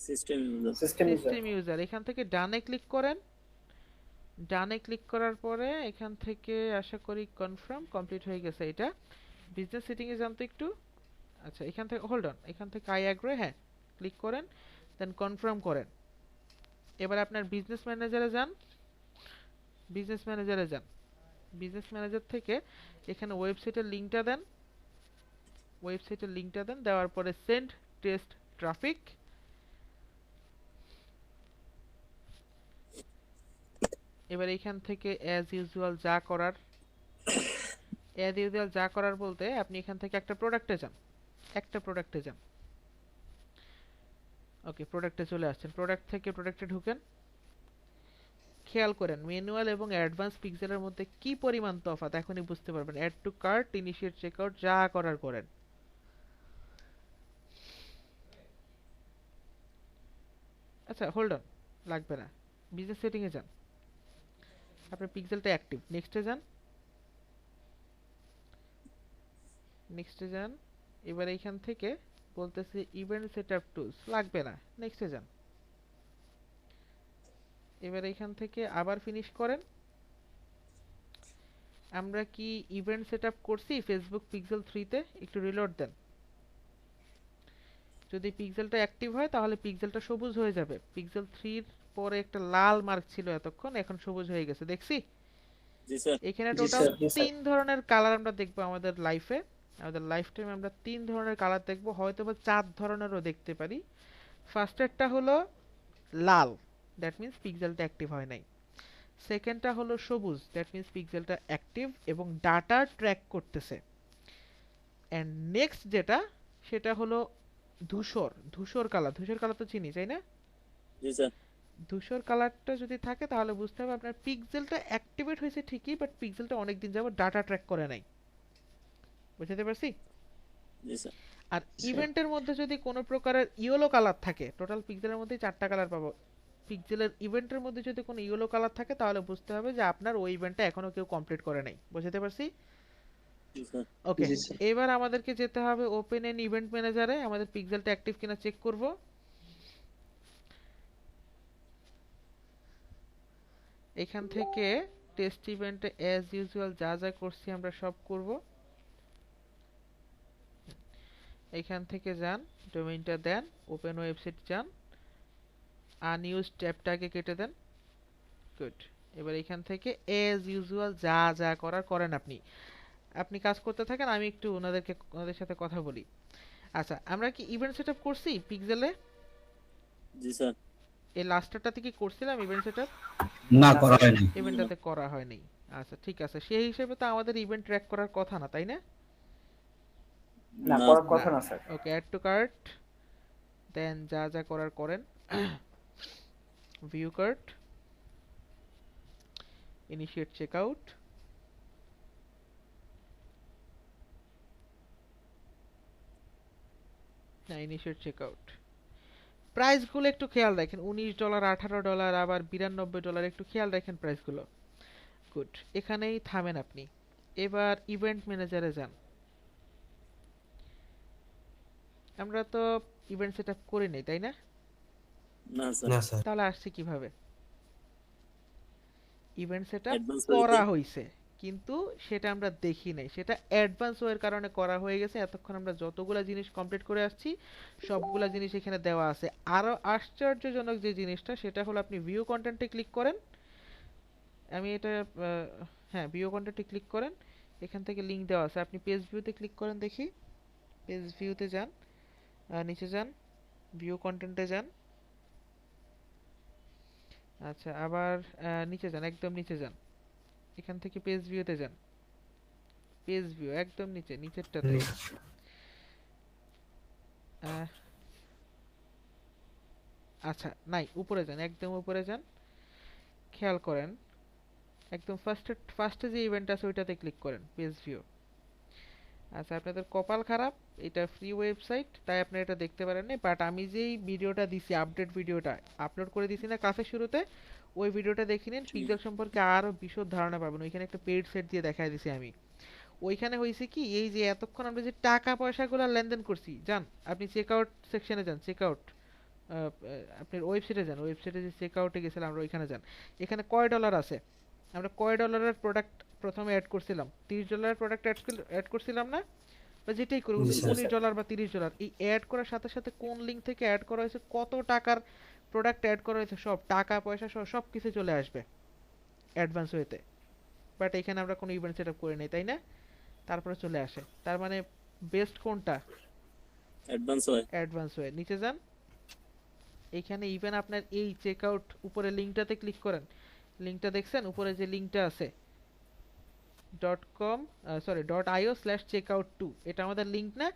System user. System user. System user. এখান থেকে ডানে ক্লিক করেন। ডানে ক্লিক করার পরে এখান থেকে আশা করি কনফার্ম কমপ্লিট হয়ে গেছে। এটা বিজনেস সেটিং এ যান তো একটু। আচ্ছা, এখান থেকে হোল্ড অন, এখান থেকে আই অ্যাগ্রি, হ্যাঁ ক্লিক করেন, দেন কনফার্ম করেন। এবার আপনার বিজনেস ম্যানেজারে যান। বিজনেস ম্যানেজারে যান। বিজনেস ম্যানেজার থেকে এখানে ওয়েবসাইটের লিংকটা দেন। ওয়েবসাইটের লিংকটা দেন, দেওয়ার পরে সেন্ড টেস্ট ট্রাফিক। এবার এইখান থেকে অ্যাজ ইউজুয়াল যা করার, অ্যাজ ইউজুয়াল যা করার বলতে আপনি এখান থেকে একটা প্রোডাক্টে যান। একটা প্রোডাক্টে যান। ওকে, প্রোডাক্টে চলে আসছেন। প্রোডাক্ট থেকে প্রোডাক্টে ঢুকেন। খেয়াল করেন ম্যানুয়াল এবং অ্যাডভান্স পিক্সেলের মধ্যে কি পরিমাণ তফাৎ এখনই বুঝতে পারবেন। Add to cart, initiate checkout, যা করার করেন। আচ্ছা হোল্ড অন, লাগবে না। বিজনেস সেটিং এ যান, আপনার পিক্সেলটা অ্যাক্টিভ। নেক্সটে যান। নেক্সটে যান। এবার এইখান থেকে বলতেছে ইভেন্ট সেটআপ টুলস, লাগবে না। নেক্সটে যান। এবার এইখান থেকে আবার ফিনিশ করেন। আমরা কি ইভেন্ট সেটআপ করছি ফেসবুক পিক্সেল 3 তে? একটু রিলোড দেন। যদি পিক্সেলটা অ্যাক্টিভ হয় তাহলে পিক্সেলটা সবুজ হয়ে যাবে। পিক্সেল 3 এর পরে একটা লাল মার্ক ছিল এতক্ষণ, এখন সবুজ হয়ে গেছে, দেখছি? জি স্যার। এখানে জি টোটাল স্যার, জি স্যার। 3 ধরনের কালার আমরা দেখবো আমাদের লাইফে। আমাদের লাইফ টাইমে আমরা 3 ধরনের কালার দেখবো, হয়তো বা 4 ধরনেরও দেখতে পারি। ফার্স্টেরটা হলো লাল, দ্যাট মিন্স পিক্সেলটা অ্যাক্টিভ হয় নাই। সেকেন্ডটা হলো সবুজ, দ্যাট মিন্স পিক্সেলটা অ্যাক্টিভ এবং ডাটা ট্র্যাক করতেছে। অ্যান্ড নেক্সট যেটা, সেটা হলো ধূসর। ধূসর কালার, ধূসর কালার তো চিনি, তাই না? জি স্যার। ধূসর কালারটা যদি থাকে তাহলে বুঝতে হবে আপনার পিক্সেলটা অ্যাক্টিভেট হয়েছে ঠিকই, বাট পিক্সেলটা অনেকদিন যাবত ডাটা ট্র্যাক করে নাই। বুঝতে পারছি? জি স্যার। আর ইভেন্টের মধ্যে যদি কোনো প্রকারের ইয়েলো কালার থাকে, টোটাল পিক্সেলের মধ্যে 4টা কালার পাবো। পিক্সেলের ইভেন্টের মধ্যে যদি কোনো ইয়েলো কালার থাকে তাহলে বুঝতে হবে যে আপনার ওই ইভেন্টটা এখনো কেউ কমপ্লিট করে নাই। বুঝতে পারছি? জি স্যার। ওকে, জি স্যার। এবার আমাদেরকে যেতে হবে ওপেন এন ইভেন্ট ম্যানেজারে, আমাদের পিক্সেলটা অ্যাক্টিভ কিনা চেক করব। এখান থেকে টেস্ট ইভেন্টে অ্যাজ ইউজুয়াল যা যা করছি আমরা সব করব। এখান থেকে যান, ডোমেইনটা দেন, ওপেন ওয়েবসাইট যান, আনইউজড ট্যাবটাকে কেটে দেন। গুড। এবার এখান থেকে অ্যাজ ইউজুয়াল যা যা করার করেন। আপনি আপনি কাজ করতে থাকেন, আমি একটু ওনাদের সাথে কথা বলি। আচ্ছা, আমরা কি ইভেন্ট সেটআপ করছি পিক্সেলে? জি স্যার। এই লাস্টারটাতে কি করছিলাম ইভেন্ট সেটআপ? না করা হয়নি। ইভেন্টটাতে করা হয়নি। আচ্ছা ঠিক আছে, সেই হিসেবে তো আমাদের ইভেন্ট ট্র্যাক করার কথা না, তাই না? না না, করার কথা না sir. Okay, add to cart, then যা যা করার করেন, ভিউ কার্ট, ইনিশিয়েট চেকআউট, না ইনিশিয়েট চেকআউট। প্রাইসগুলো একটু খেয়াল রাখেন, $19, $18, আবার $92, একটু খেয়াল রাখেন প্রাইসগুলো। গুড, এখানেই থামেন আপনি। এবার ইভেন্ট ম্যানেজারে যান। আমরা তো ইভেন্ট সেটআপ করে নেই, তাই না? না স্যার। তাহলে আসছে কিভাবে? ইভেন্ট সেটআপ Advance করা হইতে- হয়েছে, কিন্তু সেটা আমরা দেখি নাই, সেটা অ্যাডভান্স ওয়ের কারণে করা হয়ে গেছে। এতক্ষণ আমরা যতগুলা জিনিস কমপ্লিট করে আসছি সবগুলা জিনিস এখানে দেওয়া আছে। আরো আশ্চর্যজনক যে জিনিসটা সেটা হলো, আপনি ভিউ কন্টেন্টে ক্লিক করেন, আমি এটা হ্যাঁ ভিউ কন্টেন্টে ক্লিক করেন, এখান থেকে লিংক দেওয়া আছে। আপনি পেজ ভিউতে ক্লিক করেন, দেখি পেজ ভিউতে যান, নিচে যান, ভিউ কন্টেন্টে যান, আচ্ছা আবার নিচে যান, একদম নিচে যান, এখান থেকে পেজ ভিউতে যান, পেজ ভিউ একদম নিচে, নিচেরটাতে। আহ, আচ্ছা নাই, উপরে যান, একদম উপরে যান, খেয়াল করেন একদম ফার্স্টে যে ইভেন্ট আছে ওইটাতে ক্লিক করেন, পেজ ভিউ। আচ্ছা আপনাদের কপাল খারাপ, এটা ফ্রি ওয়েবসাইট তাই আপনারা এটা দেখতে পারেন না, বাট আমি যেই ভিডিওটা দিছি, আপডেট ভিডিওটা আপলোড করে দিছি না ক্লাসের শুরুতে, ওই ভিডিওটা দেখে নিন, পিক্সেল সম্পর্কে আরো বিশদ ধারণা পাবেন। ওইখানে একটা পেইড সেট দিয়ে দেখাই দিছি আমি। ওইখানে হয়েছে কি, এই যে এতক্ষণ আমরা যে টাকা পয়সাগুলো লেনদেন করছি, যান আপনি চেকআউট সেকশনে যান, চেকআউট আপনার ওয়েবসাইটে যান, ওয়েবসাইটে যে চেকআউটে গেছিলাম আমরা ওইখানে যান। এখানে কয় ডলার আছে, আমরা কয় ডলারের প্রোডাক্ট প্রথমে অ্যাড করছিলাম, $30 প্রোডাক্ট অ্যাড করছিলাম না, বা যেটাই করি $19 বা $30, এই অ্যাড করার সাথে সাথে কোন লিঙ্ক থেকে অ্যাড করা হয়েছে, কত টাকার প্রোডাক্ট অ্যাড করা হয়েছে, সব টাকা পয়সা সহ সব কিছু চলে আসবে অ্যাডভান্স হইতে। বাট এখানে আমরা কোনো ইভেন্ট সেটআপ করে নেই, তাই না? তারপরে চলে আসে, তার মানে বেস্ট কোনটা? অ্যাডভান্স হয়। অ্যাডভান্স হয়ে নিচে যান, এইখানে ইভেন আপনার এই চেকআউট উপরে লিঙ্কটাতে ক্লিক করেন, লিঙ্কটা দেখছেন উপরে যে লিঙ্কটা আছে .io/checkout2, এটা আমাদের লিঙ্ক না,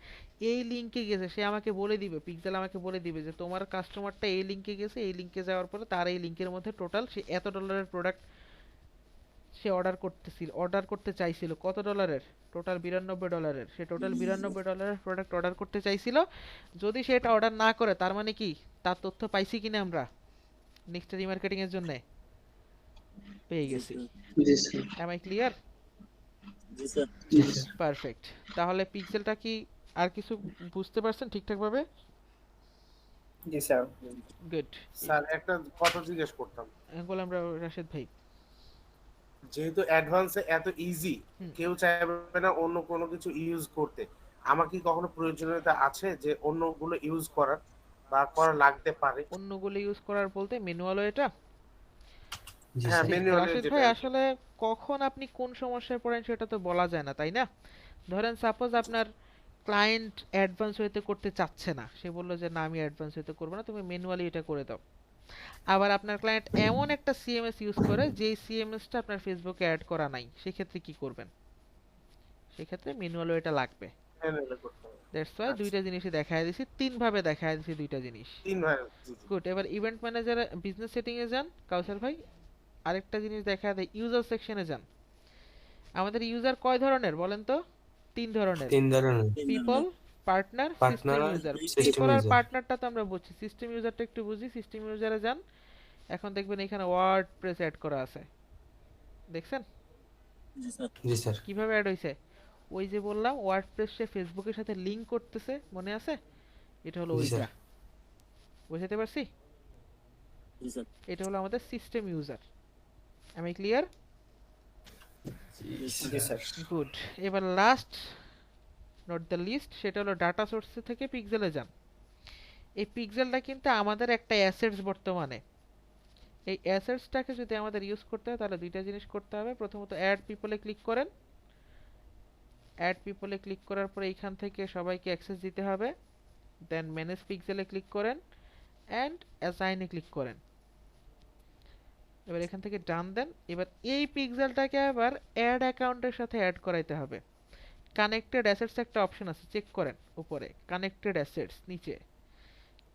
এই লিঙ্কে গেছে, সে আমাকে বলে দিবে, পিক্সেল আমাকে বলে দিবে যে তোমার কাস্টমারটা এই লিঙ্কে গেছে, এই লিঙ্কে যাওয়ার পরে তার এই লিঙ্কের মধ্যে টোটাল সে এত ডলারের প্রোডাক্ট সে অর্ডার করতে চাইছিল। কত ডলারের? টোটাল $92। সে টোটাল $92 প্রোডাক্ট অর্ডার করতে চাইছিল। যদি সে এটা অর্ডার না করে, তার মানে কি তার তথ্য পাইছি কিনা আমরা নেক্সট রিমার্কেটিং এর জন্য? পেয়ে গেছি। জি স্যার। Am I clear? জি স্যার। জি স্যার। পারফেক্ট। তাহলে পিক্সেলটা কি আর কিছু বুঝতে পারছেন ঠিকঠাক ভাবে? জি স্যার। গুড। স্যার একটা কথা জিজ্ঞেস করতাম, বললাম রাশেদ ভাই, যেহেতু অ্যাডভান্সে এত ইজি, কেউ চাইবে না অন্য কোনো কিছু ইউজ করতে, আমার কি কখনো প্রয়োজনীয়তা আছে যে অন্যগুলো ইউজ করার বা করা লাগতে পারে? অন্যগুলো ইউজ করার বলতে ম্যানুয়াল এটা? হ্যাঁ, ম্যানুয়ালি রাশেদ ভাই আসলে কখন আপনি কোন সমস্যায় পড়েন সেটা তো বলা যায় না, তাই না? ধরেন সাপোজ আপনার ক্লায়েন্ট অ্যাডভান্স হইতে করতে চাচ্ছে না, সে বললো যে না আমি অ্যাডভান্স হইতে করবো না, তুমি ম্যানুয়ালি এটা করে দাও। আবার আপনার ক্লায়েন্ট এমন একটা সিএমএস ইউজ করে যেই সিএমএসটা আপনার ফেসবুকে অ্যাড করা নাই, সেক্ষেত্রে কি করবেন? সেক্ষেত্রে ম্যানুয়ালি এটা লাগবে। ম্যানুয়ালি করতে হবে। দ্যাটস ওয়াই দুইটা জিনিসই দেখায় দিছি, তিন ভাবে দেখায় দিছি দুইটা জিনিস। তিন ভাই, জি জি। গুড। এবার ইভেন্ট ম্যানেজারে বিজনেস সেটিং এ যান কাউসার ভাই, আরেকটা জিনিস দেখা দেয়, ইউজার সেকশনে যান। আমাদের ইউজার কয় ধরনের বলেন তো? তিন ধরনের, people, partner, system user. People আর পার্টনারটা তো আমরা বুঝছি, সিস্টেম ইউজারটা একটু বুঝি। সিস্টেম ইউজারে যান, এখন দেখবেন এখানে ওয়ার্ডপ্রেস অ্যাড করা আছে, দেখছেন জি স্যার। জি স্যার। কিভাবে অ্যাড হইছে? ওই যে বললাম ওয়ার্ডপ্রেস সে ফেসবুকের সাথে লিংক করতেছে, মনে আছে? এটা হলো জি ওইটা, স্যার। বুঝাতে পারছি? জি স্যার। এটা হলো আমাদের সিস্টেম ইউজার। আমি ক্লিয়ার? জি স্যার। গুড। এবার লাস্ট নট দ্য লিস্ট, সেটা হলো ডাটা সোর্স থেকে পিক্সেলে যান। এই পিক্সেলটা কিন্তু আমাদের একটা অ্যাসেটস বর্তমানে। এই অ্যাসেটসটাকে যদি আমাদের ইউজ করতে হয় তাহলে দুইটা জিনিস করতে হবে। প্রথমত অ্যাড পিপলে ক্লিক করেন, অ্যাড পিপলে ক্লিক করার পরে এইখান থেকে সবাইকে অ্যাক্সেস দিতে হবে। দেন ম্যানেজ পিক্সেলে ক্লিক করেন অ্যান্ড অ্যাসাইনে ক্লিক করেন। এবার এখান থেকে ডান দেন। এবার এই পিক্সেলটাকে আবার অ্যাড অ্যাকাউন্টের সাথে অ্যাড করাইতে হবে। কানেক্টেড অ্যাসেটস একটা অপশন আছে, চেক করেন উপরে কানেক্টেড অ্যাসেটস, নিচে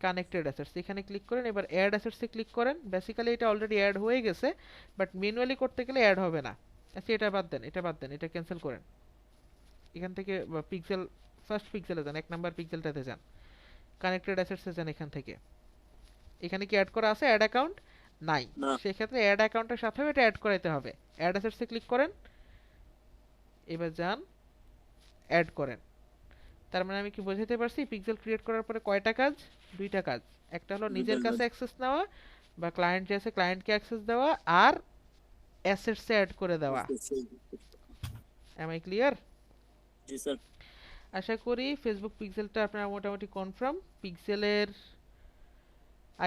কানেক্টেড অ্যাসেটস এখানে ক্লিক করেন। এবার অ্যাড অ্যাসেটসে ক্লিক করেন। বেসিক্যালি এটা অলরেডি অ্যাড হয়ে গেছে, বাট ম্যানুয়ালি করতে গেলে অ্যাড হবে না। আচ্ছা এটা বাদ দেন, এটা ক্যান্সেল করেন। এখান থেকে পিক্সেল ফার্স্ট পিক্সেলে যান, 1 নাম্বার পিক্সেলটাতে যান, কানেক্টেড অ্যাসেটসে যান। এখান থেকে এখানে কি অ্যাড করা আছে অ্যাড অ্যাকাউন্ট? নাই। না। সেক্ষেত্রে অ্যাড অ্যাকাউন্টের সাথেও এটা অ্যাড করাইতে হবে। অ্যাড অ্যাসেটসে ক্লিক করেন, এবার যান অ্যাড করেন। তার মানে আমি কি বোঝাতে পারছি পিক্সেল ক্রিয়েট করার পরে কয়টা কাজ? 2টা কাজ। একটা হলো নিজের কাছে অ্যাক্সেস নেওয়া বা ক্লায়েন্ট যে আছে ক্লায়েন্টকে অ্যাক্সেস দেওয়া, আর অ্যাসেটসে অ্যাড করে দেওয়া। Am I clear? জি স্যার। আশা করি ফেসবুক পিক্সেলটা আপনারা মোটামুটি কনফার্ম। পিক্সেলের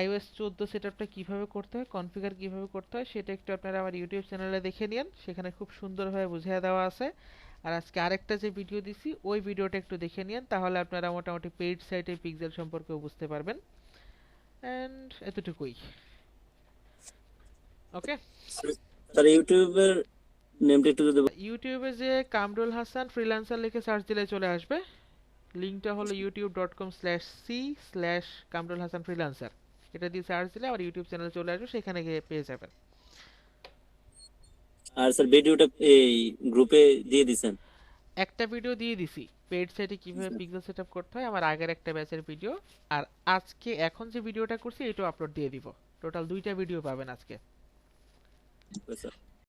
iOS 14 সেটআপটা কিভাবে করতে হয়, কনফিগার কিভাবে করতে হয় সেটা একটু আপনারা আমার ইউটিউব চ্যানেলে দেখে নিন, সেখানে খুব সুন্দরভাবে বুঝিয়ে দেওয়া আছে। আর আজকে আরেকটা যে ভিডিও দিছি ওই ভিডিওটা একটু দেখে নিন, তাহলে আপনারা মোটামুটি পেইড সাইটে পিক্সেল সম্পর্কে বুঝতে পারবেন। এন্ড এতটুকুই। ওকে, স্যার ইউটিউবের নেমটা একটু যদি ইউটিউবে যে কামরুল হাসান ফ্রিল্যান্সার লিখে সার্চ দিলে চলে আসবে। লিংকটা হলো youtube.com/c/কামরুল হাসান ফ্রিল্যান্সার। এটা দিয়ে সার্চ দিলে আমার ইউটিউব চ্যানেলে চলে আসবে, সেখানে গিয়ে পেয়ে যাবেন। আর স্যার ভিডিওটা এই গ্রুপে দিয়ে দিছেন? একটা ভিডিও দিয়ে দিছি পেইড সাইটে কিভাবে পিক্সেল সেটআপ করতে হয়, আমার আগের একটা ব্যাচের ভিডিও। আর আজকে এখন যে ভিডিওটা করছি এটাও আপলোড দিয়ে দিব। টোটাল 2টা ভিডিও পাবেন আজকে। স্যার